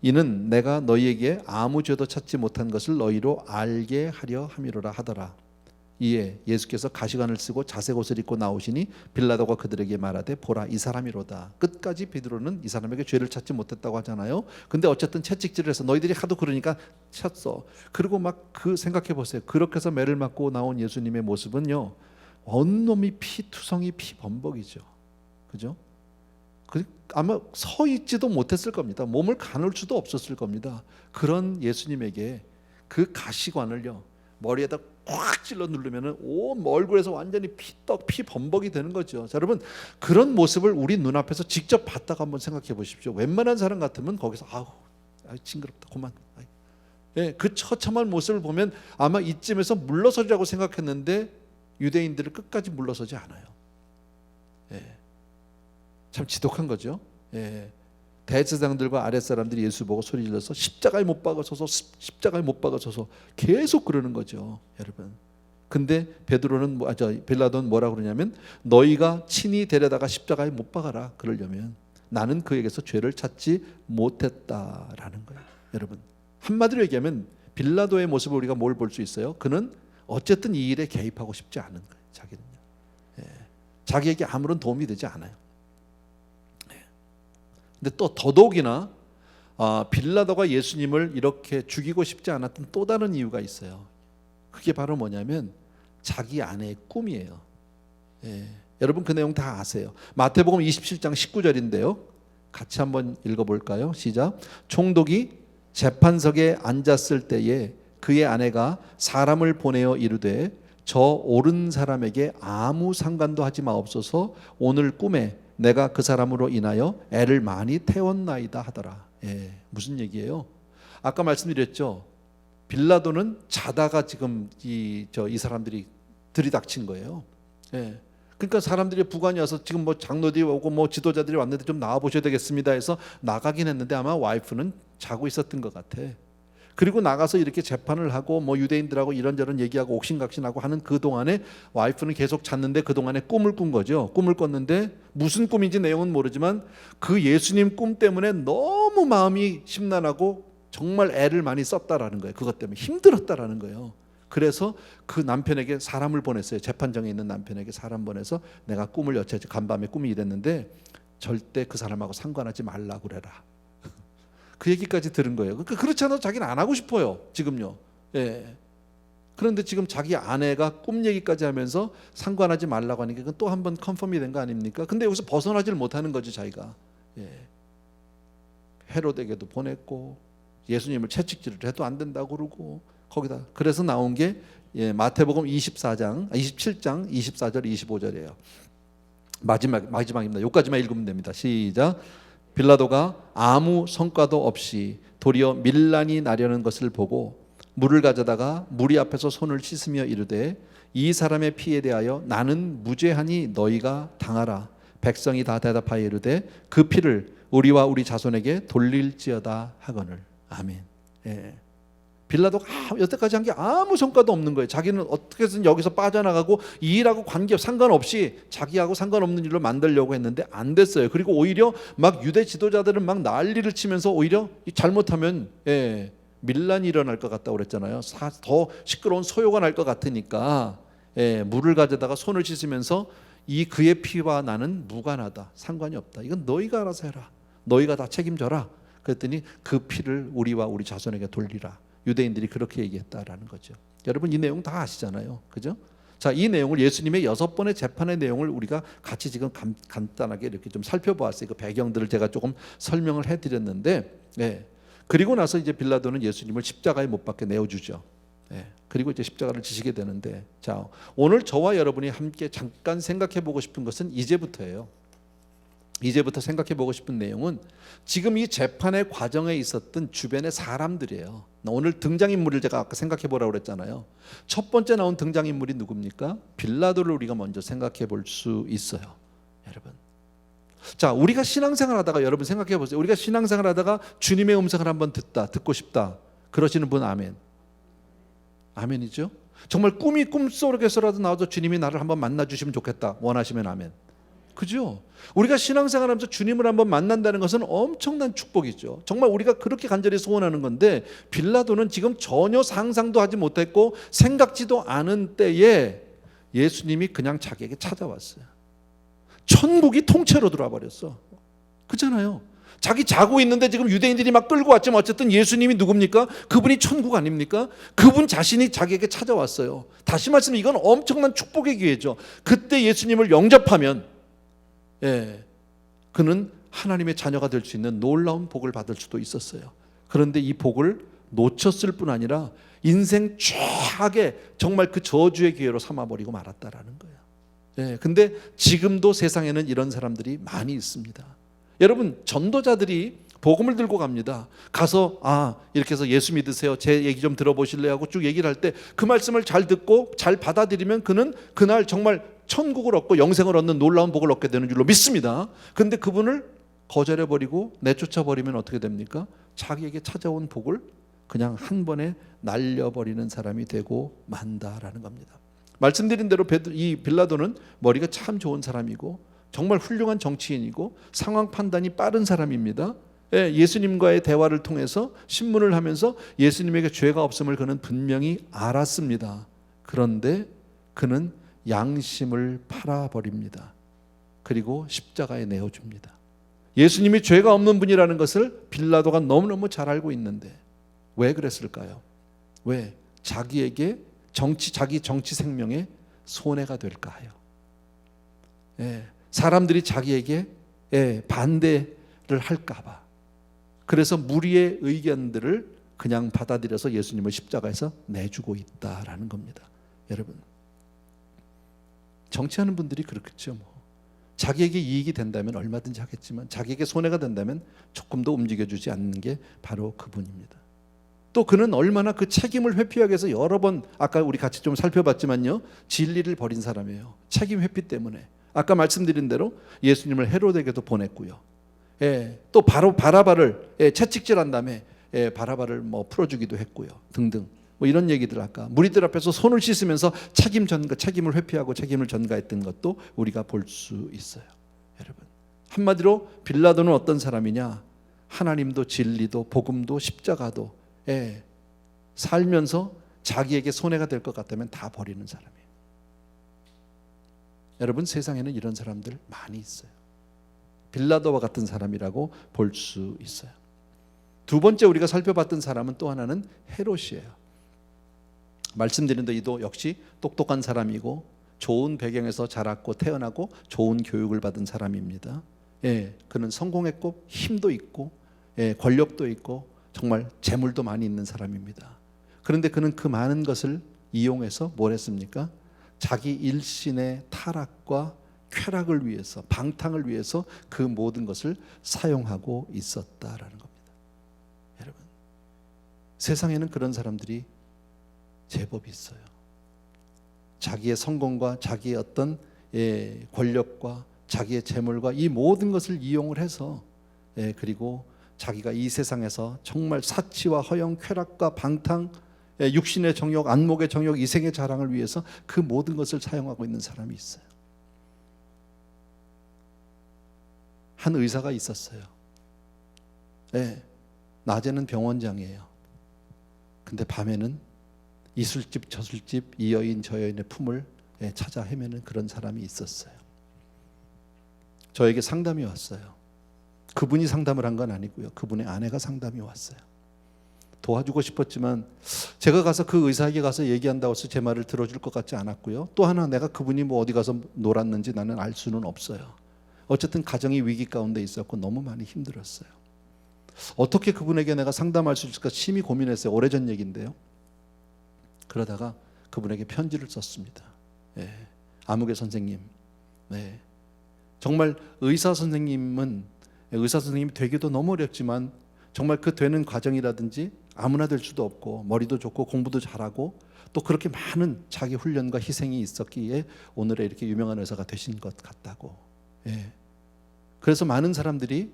이는 내가 너희에게 아무 죄도 찾지 못한 것을 너희로 알게 하려 함이로라 하더라. 이에 예수께서 가시관을 쓰고 자색 옷을 입고 나오시니 빌라도가 그들에게 말하되 보라 이 사람이로다. 끝까지 베드로는 이 사람에게 죄를 찾지 못했다고 하잖아요. 근데 어쨌든 채찍질을 해서 너희들이 하도 그러니까 쳤어. 그리고 막 그 생각해 보세요. 그렇게 해서 매를 맞고 나온 예수님의 모습은요 온몸이 피투성이 피범벅이죠. 그죠? 아마 서 있지도 못했을 겁니다. 몸을 가눌 수도 없었을 겁니다. 그런 예수님에게 그 가시관을요 머리에다 꽉 찔러 누르면은 온 얼굴에서 완전히 피범벅이 되는 거죠. 자, 여러분 그런 모습을 우리 눈앞에서 직접 봤다가 한번 생각해 보십시오. 웬만한 사람 같으면 거기서 아우 징그럽다 그만. 그 처참한 모습을 보면 아마 이쯤에서 물러서리라고 생각했는데 유대인들은 끝까지 물러서지 않아요. 참 지독한 거죠. 대제사장들과 아랫사람들이 예수 보고 소리 질러서 십자가에 못 박아서서 십자가에 못 박아서서 계속 그러는 거죠, 여러분. 근데 빌라도는 뭐라 그러냐면 너희가 친히 데려다가 십자가에 못 박아라. 그러려면 나는 그에게서 죄를 찾지 못했다라는 거예요, 여러분. 한마디로 얘기하면 빌라도의 모습을 우리가 뭘 볼 수 있어요? 그는 어쨌든 이 일에 개입하고 싶지 않은 거예요, 자기는요. 자기에게 아무런 도움이 되지 않아요. 근데 또 더더욱이나 빌라도가 예수님을 이렇게 죽이고 싶지 않았던 또 다른 이유가 있어요. 그게 바로 뭐냐면 자기 아내의 꿈이에요. 여러분 그 내용 다 아세요. 마태복음 27장 19절인데요. 같이 한번 읽어볼까요? 시작. 총독이 재판석에 앉았을 때에 그의 아내가 사람을 보내어 이르되 저 옳은 사람에게 아무 상관도 하지 마옵소서. 오늘 꿈에 내가 그 사람으로 인하여 애를 많이 태웠나이다 하더라. 무슨 얘기예요? 아까 말씀드렸죠. 빌라도는 자다가 지금 이 사람들이 들이닥친 거예요. 그러니까 사람들이 부관이 와서 지금 뭐 장로들이 오고 뭐 지도자들이 왔는데 좀 나와 보셔야 되겠습니다 해서 나가긴 했는데 아마 와이프는 자고 있었던 것 같아. 그리고 나가서 이렇게 재판을 하고 뭐 유대인들하고 이런저런 얘기하고 옥신각신하고 하는 그 동안에 와이프는 계속 잤는데 그 동안에 꿈을 꾼 거죠. 꿈을 꿨는데 무슨 꿈인지 내용은 모르지만 그 예수님 꿈 때문에 너무 마음이 심란하고 정말 애를 많이 썼다라는 거예요. 그것 때문에 힘들었다라는 거예요. 그래서 그 남편에게 사람을 보냈어요. 재판정에 있는 남편에게 사람 보내서 내가 꿈을 여쭤야지. 간밤에 꿈이 이랬는데 절대 그 사람하고 상관하지 말라고 그래라. 그 얘기까지 들은 거예요. 그러니까 그렇지 않아도 자기는 안 하고 싶어요. 지금요. 예. 그런데 지금 자기 아내가 꿈 얘기까지 하면서 상관하지 말라고 하니까 그건 또 한 번 컨펌이 된 거 아닙니까? 근데 여기서 벗어나지를 못하는 거죠, 자기가. 예. 헤롯에게도 보냈고 예수님을 채찍질을 해도 안 된다고 그러고 거기다 그래서 나온 게 마태복음 27장 24절 25절이에요. 마지막입니다. 여기까지만 읽으면 됩니다. 시작. 빌라도가 아무 성과도 없이 도리어 밀란이 나려는 것을 보고 물을 가져다가 무리 앞에서 손을 씻으며 이르되 이 사람의 피에 대하여 나는 무죄하니 너희가 당하라. 백성이 다 대답하여 이르되 그 피를 우리와 우리 자손에게 돌릴지어다 하거늘. 아멘. 예. 빌라도가 여태까지 한 게 아무 성과도 없는 거예요. 자기는 어떻게든 여기서 빠져나가고 이 일하고 상관없이 자기하고 상관없는 일로 만들려고 했는데 안 됐어요. 그리고 오히려 막 유대 지도자들은 막 난리를 치면서 오히려 잘못하면 밀란이 일어날 것 같다고 그랬잖아요. 더 시끄러운 소요가 날 것 같으니까 물을 가져다가 손을 씻으면서 이 그의 피와 나는 무관하다. 상관이 없다. 이건 너희가 알아서 해라. 너희가 다 책임져라. 그랬더니 그 피를 우리와 우리 자손에게 돌리라. 유대인들이 그렇게 얘기했다라는 거죠. 여러분 이 내용 다 아시잖아요. 그죠? 자, 이 내용을 예수님의 6번의 재판의 내용을 우리가 같이 지금 간단하게 이렇게 좀 살펴보았어요. 그 배경들을 제가 조금 설명을 해드렸는데 그리고 나서 이제 빌라도는 예수님을 십자가에 못 박게 내어주죠. 그리고 이제 십자가를 지시게 되는데 자, 오늘 저와 여러분이 함께 잠깐 생각해 보고 싶은 것은 이제부터예요. 이제부터 생각해 보고 싶은 내용은 지금 이 재판의 과정에 있었던 주변의 사람들이에요. 오늘 등장인물을 제가 아까 생각해 보라고 그랬잖아요. 첫 번째 나온 등장인물이 누굽니까? 빌라도를 우리가 먼저 생각해 볼 수 있어요. 여러분, 자, 우리가 신앙생활 하다가 여러분 생각해 보세요. 우리가 신앙생활 하다가 주님의 음성을 한번 듣고 싶다 그러시는 분 아멘. 아멘이죠. 정말 꿈속에서라도 나와서 주님이 나를 한번 만나 주시면 좋겠다 원하시면 아멘. 그죠? 우리가 신앙생활하면서 주님을 한번 만난다는 것은 엄청난 축복이죠. 정말 우리가 그렇게 간절히 소원하는 건데 빌라도는 지금 전혀 상상도 하지 못했고 생각지도 않은 때에 예수님이 그냥 자기에게 찾아왔어요. 천국이 통째로 들어와 버렸어. 그렇잖아요. 자기 자고 있는데 지금 유대인들이 막 끌고 왔지만 어쨌든 예수님이 누굽니까? 그분이 천국 아닙니까? 그분 자신이 자기에게 찾아왔어요. 다시 말씀드리면 이건 엄청난 축복의 기회죠. 그때 예수님을 영접하면 그는 하나님의 자녀가 될 수 있는 놀라운 복을 받을 수도 있었어요. 그런데 이 복을 놓쳤을 뿐 아니라 인생 최악의 정말 그 저주의 기회로 삼아버리고 말았다라는 거예요. 근데 지금도 세상에는 이런 사람들이 많이 있습니다. 여러분, 전도자들이 복음을 들고 갑니다. 가서 이렇게 해서 예수 믿으세요. 제 얘기 좀 들어보실래요? 하고 쭉 얘기를 할 때 그 말씀을 잘 듣고 잘 받아들이면 그는 그날 정말 천국을 얻고 영생을 얻는 놀라운 복을 얻게 되는 줄로 믿습니다. 그런데 그분을 거절해버리고 내쫓아버리면 어떻게 됩니까? 자기에게 찾아온 복을 그냥 한 번에 날려버리는 사람이 되고 만다라는 겁니다. 말씀드린 대로 이 빌라도는 머리가 참 좋은 사람이고 정말 훌륭한 정치인이고 상황 판단이 빠른 사람입니다. 예수님과의 대화를 통해서 신문을 하면서 예수님에게 죄가 없음을 그는 분명히 알았습니다. 그런데 그는 양심을 팔아버립니다. 그리고 십자가에 내어줍니다. 예수님이 죄가 없는 분이라는 것을 빌라도가 너무너무 잘 알고 있는데 왜 그랬을까요? 왜? 자기에게 자기 정치 생명에 손해가 될까 하여. 사람들이 자기에게 반대를 할까 봐. 그래서 무리의 의견들을 그냥 받아들여서 예수님을 십자가에서 내주고 있다라는 겁니다. 여러분, 정치하는 분들이 그렇겠죠. 자기에게 이익이 된다면 얼마든지 하겠지만 자기에게 손해가 된다면 조금 더 움직여주지 않는 게 바로 그분입니다. 또 그는 얼마나 그 책임을 회피하기 위해서 여러 번 아까 우리 같이 좀 살펴봤지만요, 진리를 버린 사람이에요. 책임 회피 때문에. 아까 말씀드린 대로 예수님을 헤롯에게도 보냈고요. 또 바로 바라바를 채찍질한 다음에 바라바를 풀어주기도 했고요. 등등. 이런 얘기들 아까 무리들 앞에서 손을 씻으면서 책임을 회피하고 책임을 전가했던 것도 우리가 볼 수 있어요. 여러분, 한마디로 빌라도는 어떤 사람이냐? 하나님도 진리도 복음도 십자가도 살면서 자기에게 손해가 될 것 같다면 다 버리는 사람이에요. 여러분, 세상에는 이런 사람들 많이 있어요. 빌라도와 같은 사람이라고 볼 수 있어요. 두 번째 우리가 살펴봤던 사람은 또 하나는 헤롯이에요. 말씀드린 대로 이도 역시 똑똑한 사람이고 좋은 배경에서 자랐고 태어나고 좋은 교육을 받은 사람입니다. 그는 성공했고 힘도 있고 권력도 있고 정말 재물도 많이 있는 사람입니다. 그런데 그는 그 많은 것을 이용해서 뭘 했습니까? 자기 일신의 타락과 쾌락을 위해서, 방탕을 위해서 그 모든 것을 사용하고 있었다라는 겁니다. 여러분, 세상에는 그런 사람들이 제법 있어요. 자기의 성공과 자기의 어떤 권력과 자기의 재물과 이 모든 것을 이용을 해서 그리고 자기가 이 세상에서 정말 사치와 허영, 쾌락과 방탕, 육신의 정욕, 안목의 정욕, 이생의 자랑을 위해서 그 모든 것을 사용하고 있는 사람이 있어요. 한 의사가 있었어요. 낮에는 병원장이에요. 근데 밤에는 이술집 저술집 이 여인 저 여인의 품을 찾아 헤매는 그런 사람이 있었어요. 저에게 상담이 왔어요. 그분이 상담을 한 건 아니고요. 그분의 아내가 상담이 왔어요. 도와주고 싶었지만 제가 가서 그 의사에게 가서 얘기한다고 해서 제 말을 들어줄 것 같지 않았고요. 또 하나 내가 그분이 뭐 어디 가서 놀았는지 나는 알 수는 없어요. 어쨌든 가정이 위기 가운데 있었고 너무 많이 힘들었어요. 어떻게 그분에게 내가 상담할 수 있을까 심히 고민했어요. 오래전 얘기인데요. 그러다가 그분에게 편지를 썼습니다. 아무개 선생님, 정말 의사 선생님이 되기도 너무 어렵지만 정말 그 되는 과정이라든지 아무나 될 수도 없고 머리도 좋고 공부도 잘하고 또 그렇게 많은 자기 훈련과 희생이 있었기에 오늘의 이렇게 유명한 의사가 되신 것 같다고. 그래서 많은 사람들이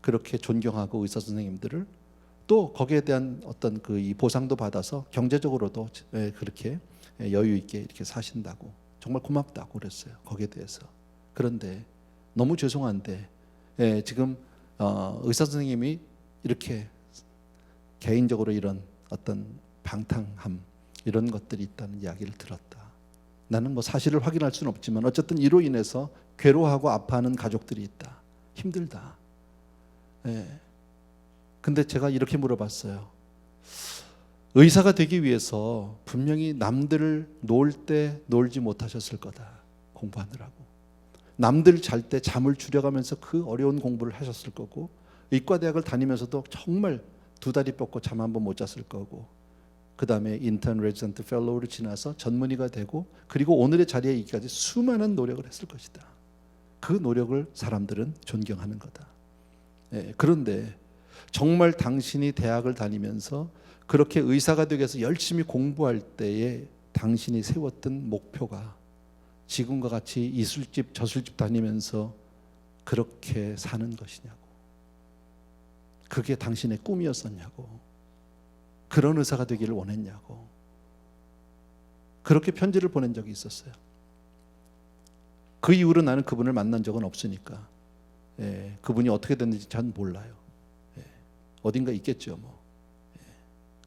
그렇게 존경하고 의사 선생님들을 또 거기에 대한 어떤 그 이 보상도 받아서 경제적으로도 그렇게 여유 있게 이렇게 사신다고 정말 고맙다고 그랬어요. 거기에 대해서. 그런데 너무 죄송한데 지금 의사 선생님이 이렇게 개인적으로 이런 어떤 방탕함 이런 것들이 있다는 이야기를 들었다. 나는 뭐 사실을 확인할 수는 없지만 어쨌든 이로 인해서 괴로워하고 아파하는 가족들이 있다. 힘들다. 근데 제가 이렇게 물어봤어요. 의사가 되기 위해서 분명히 남들을 놀 때 놀지 못하셨을 거다. 공부하느라고. 남들 잘 때 잠을 줄여가면서 그 어려운 공부를 하셨을 거고 의과대학을 다니면서도 정말 두 다리 뻗고 잠 한 번 못 잤을 거고 그 다음에 인턴, 레지던트, 펠로우를 지나서 전문의가 되고 그리고 오늘의 자리에 있기까지 수많은 노력을 했을 것이다. 그 노력을 사람들은 존경하는 거다. 그런데 정말 당신이 대학을 다니면서 그렇게 의사가 되기 위해서 열심히 공부할 때에 당신이 세웠던 목표가 지금과 같이 이술집 저술집 다니면서 그렇게 사는 것이냐고. 그게 당신의 꿈이었었냐고. 그런 의사가 되기를 원했냐고. 그렇게 편지를 보낸 적이 있었어요. 그 이후로 나는 그분을 만난 적은 없으니까 그분이 어떻게 됐는지 잘 몰라요. 어딘가 있겠죠 뭐.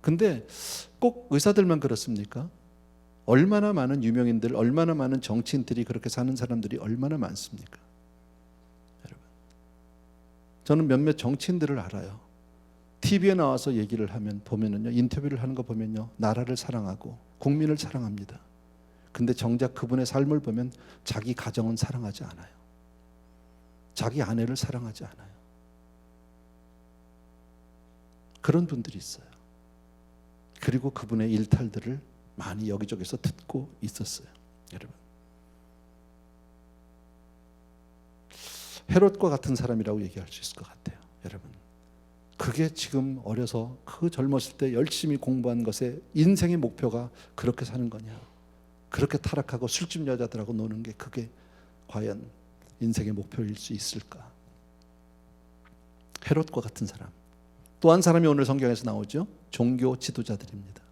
근데 꼭 의사들만 그렇습니까? 얼마나 많은 유명인들, 얼마나 많은 정치인들이 그렇게 사는 사람들이 얼마나 많습니까? 여러분, 저는 몇몇 정치인들을 알아요. TV에 나와서 얘기를 하면 보면은요, 인터뷰를 하는 거 보면요, 나라를 사랑하고 국민을 사랑합니다. 근데 정작 그분의 삶을 보면 자기 가정은 사랑하지 않아요. 자기 아내를 사랑하지 않아요. 그런 분들이 있어요. 그리고 그분의 일탈들을 많이 여기저기서 듣고 있었어요. 여러분, 헤롯과 같은 사람이라고 얘기할 수 있을 것 같아요. 여러분, 그게 지금 어려서 그 젊었을 때 열심히 공부한 것에 인생의 목표가 그렇게 사는 거냐, 그렇게 타락하고 술집 여자들하고 노는 게 그게 과연 인생의 목표일 수 있을까? 헤롯과 같은 사람. 또 한 사람이 오늘 성경에서 나오죠. 종교 지도자들입니다.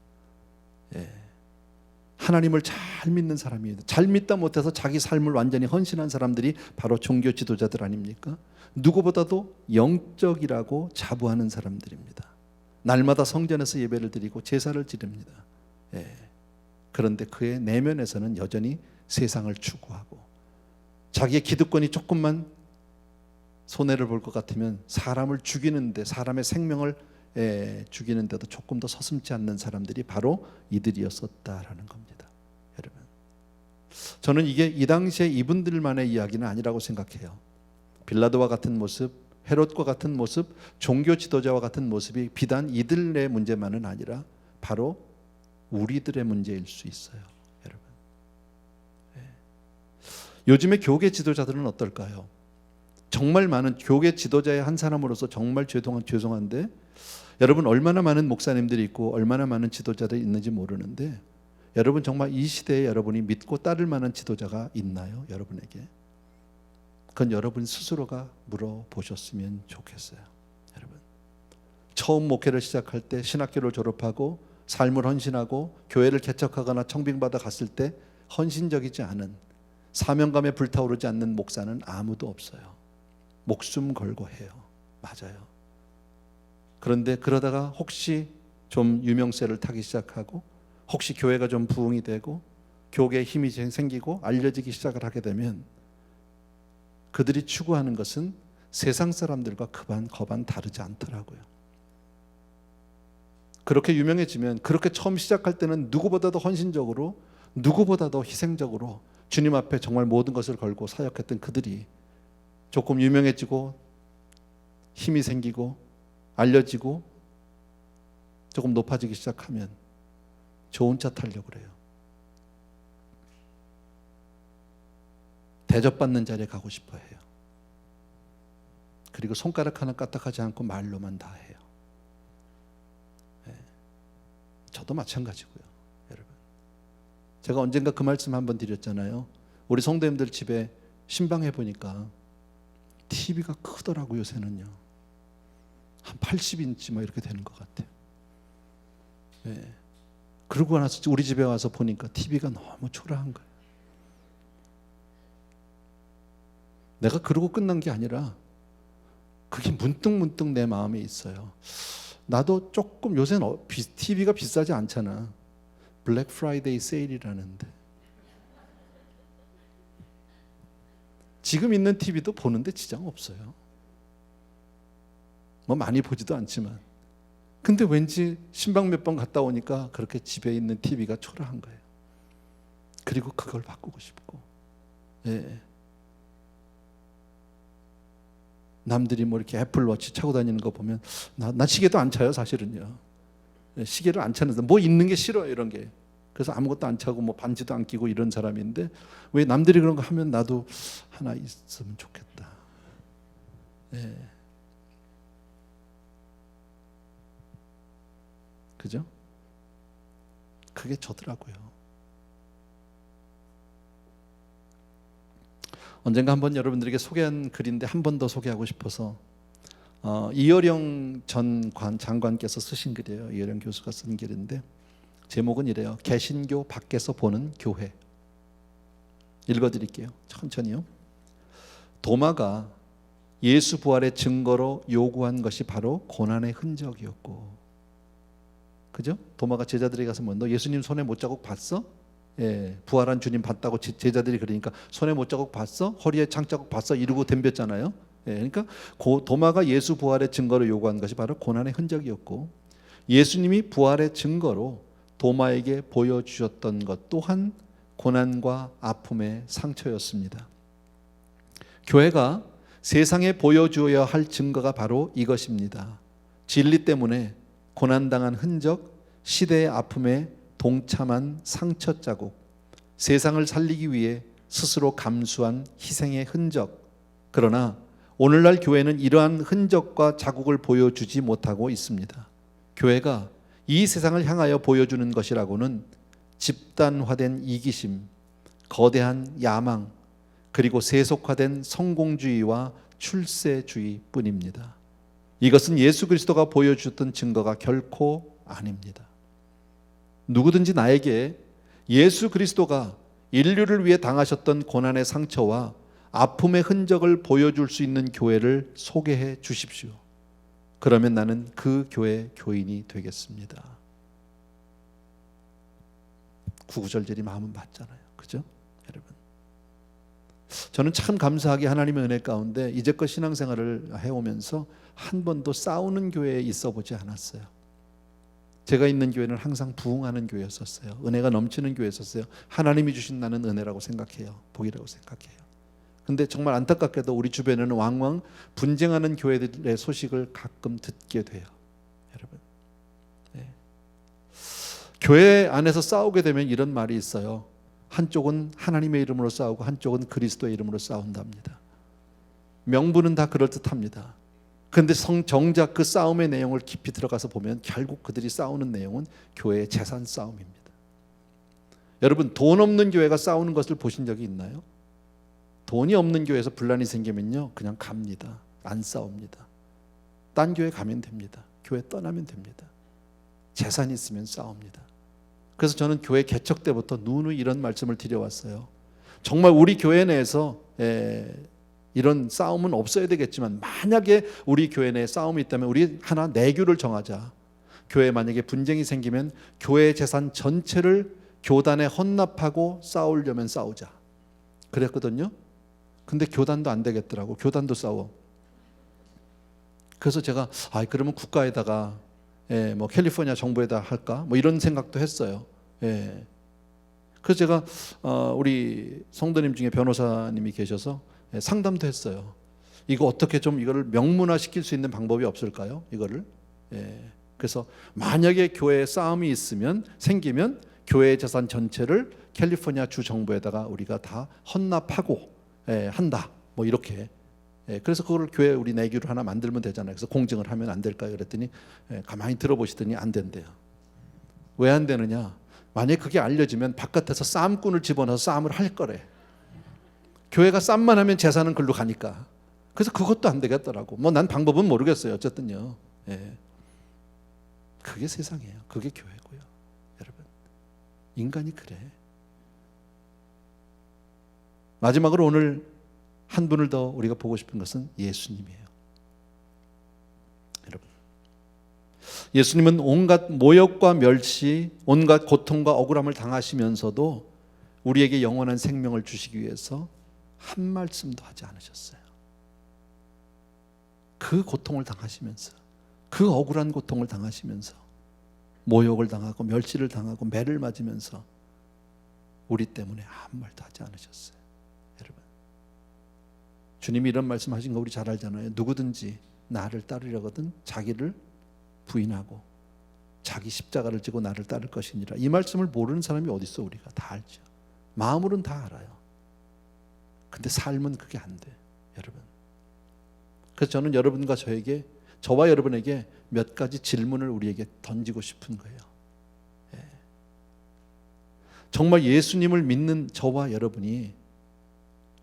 하나님을 잘 믿는 사람이에요. 잘 믿다 못해서 자기 삶을 완전히 헌신한 사람들이 바로 종교 지도자들 아닙니까? 누구보다도 영적이라고 자부하는 사람들입니다. 날마다 성전에서 예배를 드리고 제사를 지릅니다. 그런데 그의 내면에서는 여전히 세상을 추구하고 자기의 기득권이 조금만 손해를 볼 것 같으면 사람을 죽이는데, 사람의 생명을 죽이는데도 조금 더 서슴지 않는 사람들이 바로 이들이었었다라는 겁니다. 여러분, 저는 이게 이 당시에 이분들만의 이야기는 아니라고 생각해요. 빌라도와 같은 모습, 헤롯과 같은 모습, 종교 지도자와 같은 모습이 비단 이들의 문제만은 아니라 바로 우리들의 문제일 수 있어요. 여러분, 요즘의 교계 지도자들은 어떨까요? 정말 많은 교계 지도자의 한 사람으로서 정말 죄송한데, 여러분, 얼마나 많은 목사님들이 있고 얼마나 많은 지도자들이 있는지 모르는데, 여러분 정말 이 시대에 여러분이 믿고 따를 만한 지도자가 있나요? 여러분에게. 그건 여러분 스스로가 물어보셨으면 좋겠어요. 여러분, 처음 목회를 시작할 때, 신학교를 졸업하고 삶을 헌신하고 교회를 개척하거나 청빙받아 갔을 때 헌신적이지 않은, 사명감에 불타오르지 않는 목사는 아무도 없어요. 목숨 걸고 해요. 맞아요. 그런데 그러다가 혹시 좀 유명세를 타기 시작하고, 혹시 교회가 좀 부흥이 되고 교계에 힘이 생기고 알려지기 시작을 하게 되면, 그들이 추구하는 것은 세상 사람들과 거반 다르지 않더라고요. 그렇게 유명해지면, 그렇게 처음 시작할 때는 누구보다도 헌신적으로, 누구보다도 희생적으로 주님 앞에 정말 모든 것을 걸고 사역했던 그들이 조금 유명해지고 힘이 생기고 알려지고 조금 높아지기 시작하면 좋은 차 타려고 그래요. 대접받는 자리에 가고 싶어 해요. 그리고 손가락 하나 까딱하지 않고 말로만 다 해요. 저도 마찬가지고요. 여러분, 제가 언젠가 그 말씀 한번 드렸잖아요. 우리 성도님들 집에 신방해 보니까 TV가 크더라고요. 요새는요, 한 80인치 뭐 이렇게 되는 것 같아요. 그러고 나서 우리 집에 와서 보니까 TV가 너무 초라한 거예요. 내가 그러고 끝난 게 아니라 그게 문득 내 마음에 있어요. 나도 조금, 요새는 TV가 비싸지 않잖아. 블랙 프라이데이 세일이라는데 지금 있는 TV도 보는데 지장 없어요. 뭐 많이 보지도 않지만. 근데 왠지 신방 몇 번 갔다 오니까 그렇게 집에 있는 TV가 초라한 거예요. 그리고 그걸 바꾸고 싶고. 남들이 뭐 이렇게 애플워치 차고 다니는 거 보면 나 시계도 안 차요, 사실은요. 시계를 안 차는데 뭐 있는 게 싫어요, 이런 게. 그래서 아무것도 안 차고 뭐 반지도 안 끼고 이런 사람인데, 왜 남들이 그런 거 하면 나도 하나 있으면 좋겠다. 그죠? 그게 저더라고요. 언젠가 한번 여러분들에게 소개한 글인데 한 번 더 소개하고 싶어서, 이어령 전 장관께서 쓰신 글이에요. 이어령 교수가 쓴 글인데 제목은 이래요. 개신교 밖에서 보는 교회. 읽어드릴게요. 천천히요. 도마가 예수 부활의 증거로 요구한 것이 바로 고난의 흔적이었고, 그죠? 도마가 제자들이 가서 뭐, 너 예수님 손에 못자국 봤어? 부활한 주님 봤다고 제자들이 그러니까, 손에 못자국 봤어? 허리에 창자국 봤어? 이러고 덤볐잖아요. 그러니까 도마가 예수 부활의 증거로 요구한 것이 바로 고난의 흔적이었고, 예수님이 부활의 증거로 도마에게 보여주셨던 것 또한 고난과 아픔의 상처였습니다. 교회가 세상에 보여주어야 할 증거가 바로 이것입니다. 진리 때문에 고난당한 흔적, 시대의 아픔에 동참한 상처 자국, 세상을 살리기 위해 스스로 감수한 희생의 흔적. 그러나 오늘날 교회는 이러한 흔적과 자국을 보여주지 못하고 있습니다. 교회가 이 세상을 향하여 보여주는 것이라고는 집단화된 이기심, 거대한 야망, 그리고 세속화된 성공주의와 출세주의 뿐입니다. 이것은 예수 그리스도가 보여주셨던 증거가 결코 아닙니다. 누구든지 나에게 예수 그리스도가 인류를 위해 당하셨던 고난의 상처와 아픔의 흔적을 보여줄 수 있는 교회를 소개해 주십시오. 그러면 나는 그 교회 교인이 되겠습니다. 구구절절이 마음은 맞잖아요. 그죠? 여러분, 저는 참 감사하게 하나님의 은혜 가운데 이제껏 신앙생활을 해오면서 한 번도 싸우는 교회에 있어 보지 않았어요. 제가 있는 교회는 항상 부흥하는 교회였었어요. 은혜가 넘치는 교회였었어요. 하나님이 주신 나는 은혜라고 생각해요. 복이라고 생각해요. 근데 정말 안타깝게도 우리 주변에는 왕왕 분쟁하는 교회들의 소식을 가끔 듣게 돼요. 여러분, 네. 교회 안에서 싸우게 되면 이런 말이 있어요. 한쪽은 하나님의 이름으로 싸우고 한쪽은 그리스도의 이름으로 싸운답니다. 명분은 다 그럴듯합니다. 그런데 정작 그 싸움의 내용을 깊이 들어가서 보면 결국 그들이 싸우는 내용은 교회의 재산 싸움입니다. 여러분, 돈 없는 교회가 싸우는 것을 보신 적이 있나요? 돈이 없는 교회에서 분란이 생기면요, 그냥 갑니다. 안 싸웁니다. 딴 교회 가면 됩니다. 교회 떠나면 됩니다. 재산이 있으면 싸웁니다. 그래서 저는 교회 개척 때부터 누누이 이런 말씀을 드려왔어요. 정말 우리 교회 내에서 이런 싸움은 없어야 되겠지만, 만약에 우리 교회 내에 싸움이 있다면 우리 하나 내규를 정하자. 교회에 만약에 분쟁이 생기면 교회 재산 전체를 교단에 헌납하고 싸우려면 싸우자. 그랬거든요. 근데 교단도 안 되겠더라고. 교단도 싸워. 그래서 제가 그러면 국가에다가 뭐 캘리포니아 정부에다 할까? 뭐 이런 생각도 했어요. 그래서 제가 우리 성도님 중에 변호사님이 계셔서 상담도 했어요. 이거 어떻게 좀 이거를 명문화 시킬 수 있는 방법이 없을까요? 이거를. 그래서 만약에 교회에 싸움이 생기면 교회 재산 전체를 캘리포니아 주 정부에다가 우리가 다 헌납하고 한다. 뭐 이렇게. 그래서 그걸 교회 우리 내규를 하나 만들면 되잖아요. 그래서 공증을 하면 안 될까요? 그랬더니 가만히 들어보시더니 안 된대요. 왜 안 되느냐? 만약에 그게 알려지면 바깥에서 싸움꾼을 집어넣어서 싸움을 할 거래. 교회가 싸움만 하면 재산은 글로 가니까. 그래서 그것도 안 되겠더라고. 뭐 난 방법은 모르겠어요. 어쨌든요. 그게 세상이에요. 그게 교회고요. 여러분, 인간이 그래. 마지막으로 오늘 한 분을 더 우리가 보고 싶은 것은 예수님이에요. 여러분, 예수님은 온갖 모욕과 멸시, 온갖 고통과 억울함을 당하시면서도 우리에게 영원한 생명을 주시기 위해서 한 말씀도 하지 않으셨어요. 그 고통을 당하시면서, 그 억울한 고통을 당하시면서, 모욕을 당하고 멸시를 당하고 매를 맞으면서 우리 때문에 아무 말도 하지 않으셨어요. 여러분, 주님이 이런 말씀하신 거 우리 잘 알잖아요. 누구든지 나를 따르려거든 자기를 부인하고 자기 십자가를 지고 나를 따를 것이니라. 이 말씀을 모르는 사람이 어디 있어? 우리가 다 알죠. 마음으로는 다 알아요. 근데 삶은 그게 안 돼, 여러분. 그래서 저는 여러분과 저와 여러분에게 몇 가지 질문을 우리에게 던지고 싶은 거예요. 정말 예수님을 믿는 저와 여러분이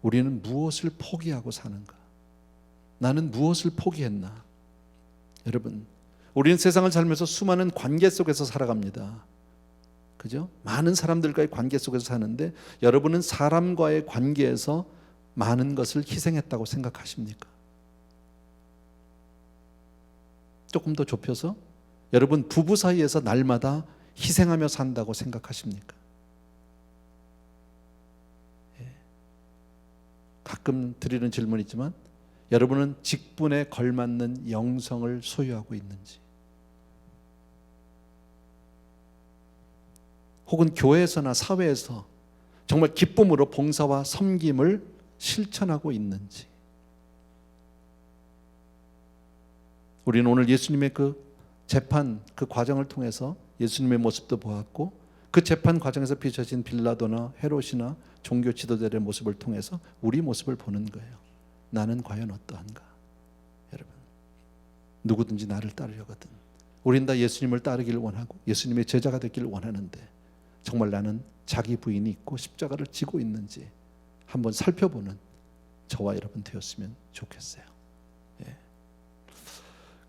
우리는 무엇을 포기하고 사는가? 나는 무엇을 포기했나? 여러분, 우리는 세상을 살면서 수많은 관계 속에서 살아갑니다. 그죠? 많은 사람들과의 관계 속에서 사는데, 여러분은 사람과의 관계에서 많은 것을 희생했다고 생각하십니까? 조금 더 좁혀서, 여러분 부부 사이에서 날마다 희생하며 산다고 생각하십니까? 가끔 드리는 질문이지만, 여러분은 직분에 걸맞는 영성을 소유하고 있는지, 혹은 교회에서나 사회에서 정말 기쁨으로 봉사와 섬김을 실천하고 있는지. 우리는 오늘 예수님의 그 재판, 그 과정을 통해서 예수님의 모습도 보았고, 그 재판 과정에서 비춰진 빌라도나 헤롯이나 종교 지도자들의 모습을 통해서 우리 모습을 보는 거예요. 나는 과연 어떠한가? 여러분, 누구든지 나를 따르려거든. 우린 다 예수님을 따르기를 원하고 예수님의 제자가 되기를 원하는데, 정말 나는 자기 부인이 있고 십자가를 지고 있는지 한번 살펴보는 저와 여러분 되었으면 좋겠어요.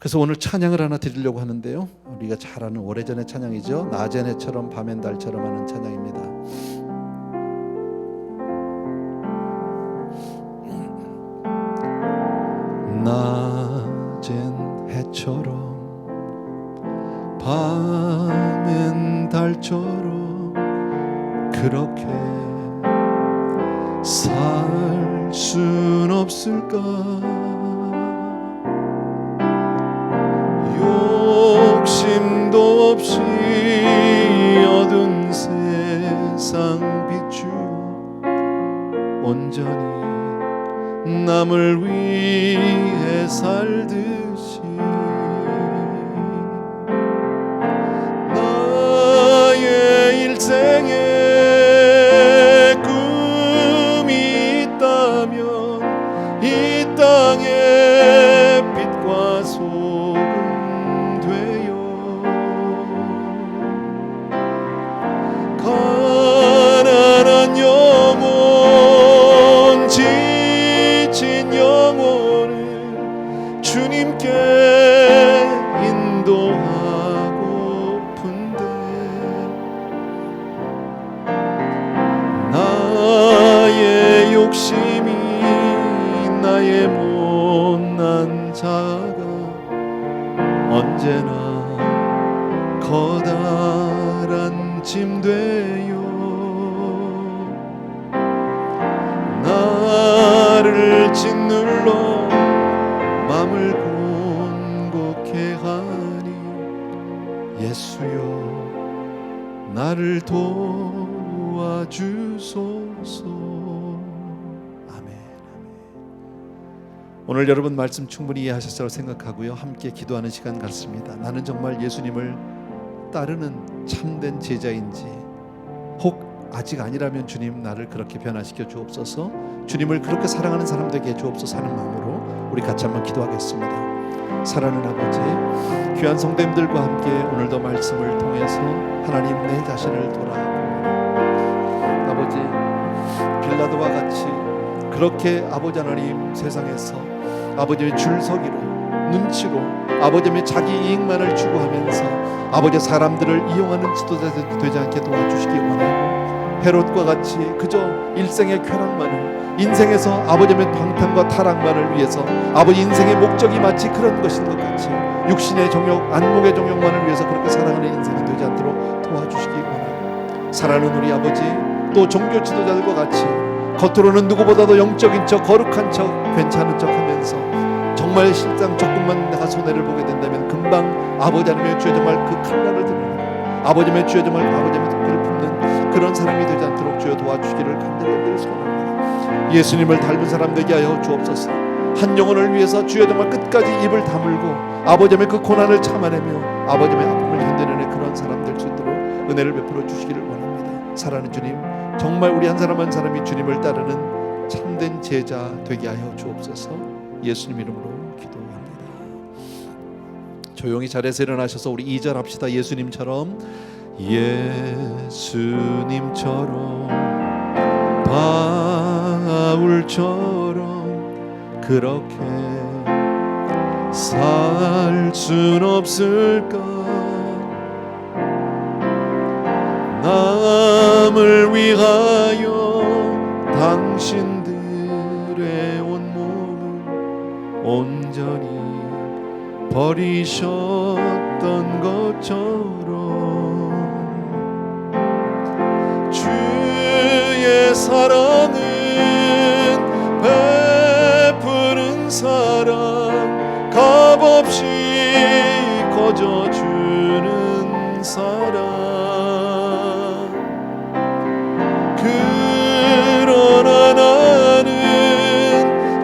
그래서 오늘 찬양을 하나 드리려고 하는데요, 우리가 잘 아는 오래전의 찬양이죠. 낮엔 해처럼 밤엔 달처럼 하는 찬양입니다. 낮엔 해처럼 밤엔 달처럼 그렇게 살아가는 순 없을까? 욕심도 없이 얻은 세상 비추어 온전히 남을 위해 살듯이 나의 일생에 꿈이 있다면 이 땅의 빛과 소금 되어 가난한 영혼 지친 영혼을 주님께 인도하고픈데 나의 욕심이 나의 못난 자가 언제나 커다란 짐 되어 나를 짓눌러 맘을 곤곡해 하니 예수여 나를 도와주소서. 아멘. 오늘 여러분 말씀 충분히 이해하셨으라고 생각하고요, 함께 기도하는 시간 갖습니다. 나는 정말 예수님을 따르는 참된 제자인지, 혹 아직 아니라면 주님 나를 그렇게 변화시켜 주옵소서, 주님을 그렇게 사랑하는 사람 되게 해 주옵소서 하는 마음으로 우리 같이 한번 기도하겠습니다. 사랑하는 아버지, 귀한 성도님들과 함께 오늘도 말씀을 통해서 하나님 내 자신을 돌아봅니다. 아버지, 빌라도와 같이 그렇게 아버지 하나님 세상에서 아버지의 줄서기로 눈치로 아버지의 자기 이익만을 추구하면서 아버지 사람들을 이용하는 지도자들이 되지 않게 도와주시기 원하고, 헤롯과 같이 그저 일생의 쾌락만을, 인생에서 아버지의 방탕과 타락만을 위해서 아버지 인생의 목적이 마치 그런 것인 것 같이 육신의 정욕, 안목의 정욕만을 위해서 그렇게 살아가는 인생이 되지 않도록 도와주시기 원하고, 사랑하는 우리 아버지, 또 종교 지도자들과 같이 겉으로는 누구보다도 영적인 척, 거룩한 척, 괜찮은 척 하면서 정말 실상 조금만 내가 손해를 보게 된다면 금방 아버지 하나님의 주여 정말 그 칼날을 드러내고 아버지의 주여 정말 아버지의 뜻을 품는 그런 사람이 되지 않도록 주여 도와주시기를 간절히 소원합니다. 예수님을 닮은 사람 되게 하여 주옵소서. 한 영혼을 위해서 주여 정말 끝까지 입을 다물고 아버지의 그 고난을 참아내며 아버지의 아픔을 견뎌내는 그런 사람 될 수 있도록 은혜를 베풀어 주시기를 원합니다. 사랑하는 주님, 정말 우리 한 사람 한 사람이 주님을 따르는 참된 제자 되게 하여 주옵소서. 예수님 이름으로 기도합니다. 조용히 자리에서 일어나셔서 우리 2절 합시다. 예수님처럼, 예수님처럼, 바울처럼 그렇게 살 순 없을까? 남을 위하여 당신들의 온몸을 온전히 버리셨던 것처럼 주의 사랑은 베푸는 사랑, 값없이 거저주는 사랑. 그러나 나는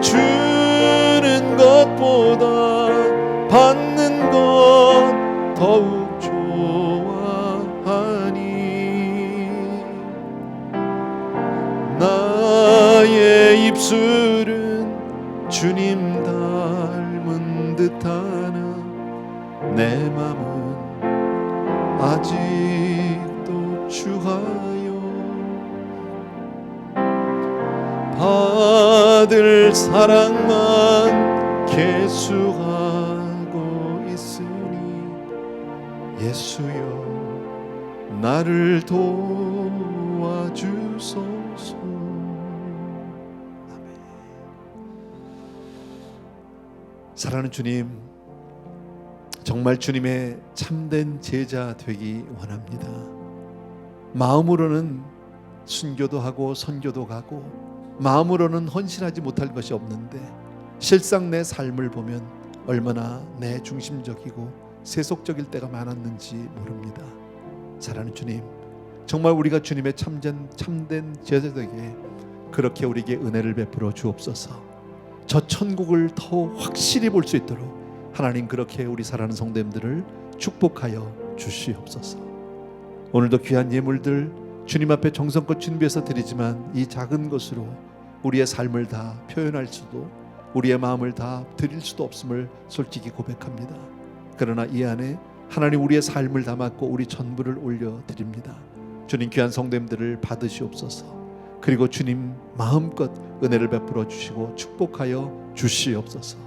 주는 것보다 받는 것 더욱 좋아하니 나의 입술은 주님 닮은 듯하나 내 맘은 아직도 추하여 받을 사랑만 계수하고 있으니 예수여 나를 도와주소서. 아멘. 사랑하는 주님, 정말 주님의 참된 제자 되기 원합니다. 마음으로는 순교도 하고 선교도 가고 마음으로는 헌신하지 못할 것이 없는데 실상 내 삶을 보면 얼마나 내 중심적이고 세속적일 때가 많았는지 모릅니다. 사랑하는 주님, 정말 우리가 주님의 참된 제자들에게 그렇게 우리에게 은혜를 베풀어 주옵소서. 저 천국을 더 확실히 볼 수 있도록 하나님 그렇게 우리 사랑하는 성도님들을 축복하여 주시옵소서. 오늘도 귀한 예물들 주님 앞에 정성껏 준비해서 드리지만 이 작은 것으로 우리의 삶을 다 표현할 수도 우리의 마음을 다 드릴 수도 없음을 솔직히 고백합니다. 그러나 이 안에 하나님 우리의 삶을 담았고 우리 전부를 올려드립니다. 주님 귀한 성도님들을 받으시옵소서. 그리고 주님 마음껏 은혜를 베풀어 주시고 축복하여 주시옵소서.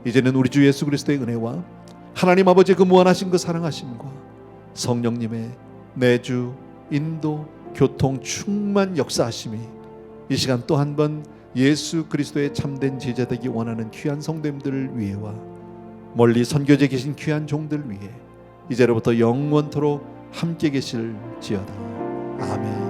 이제는 우리 주 예수 그리스도의 은혜와 하나님 아버지의 그 무한하신 그 사랑하심과 성령님의 내주, 인도, 교통, 충만 역사하심이 이 시간 또 한 번 예수 그리스도의 참된 제자 되기 원하는 귀한 성도님들을 위해와 멀리 선교지에 계신 귀한 종들 위해 이제로부터 영원토록 함께 계실지어다. 아멘.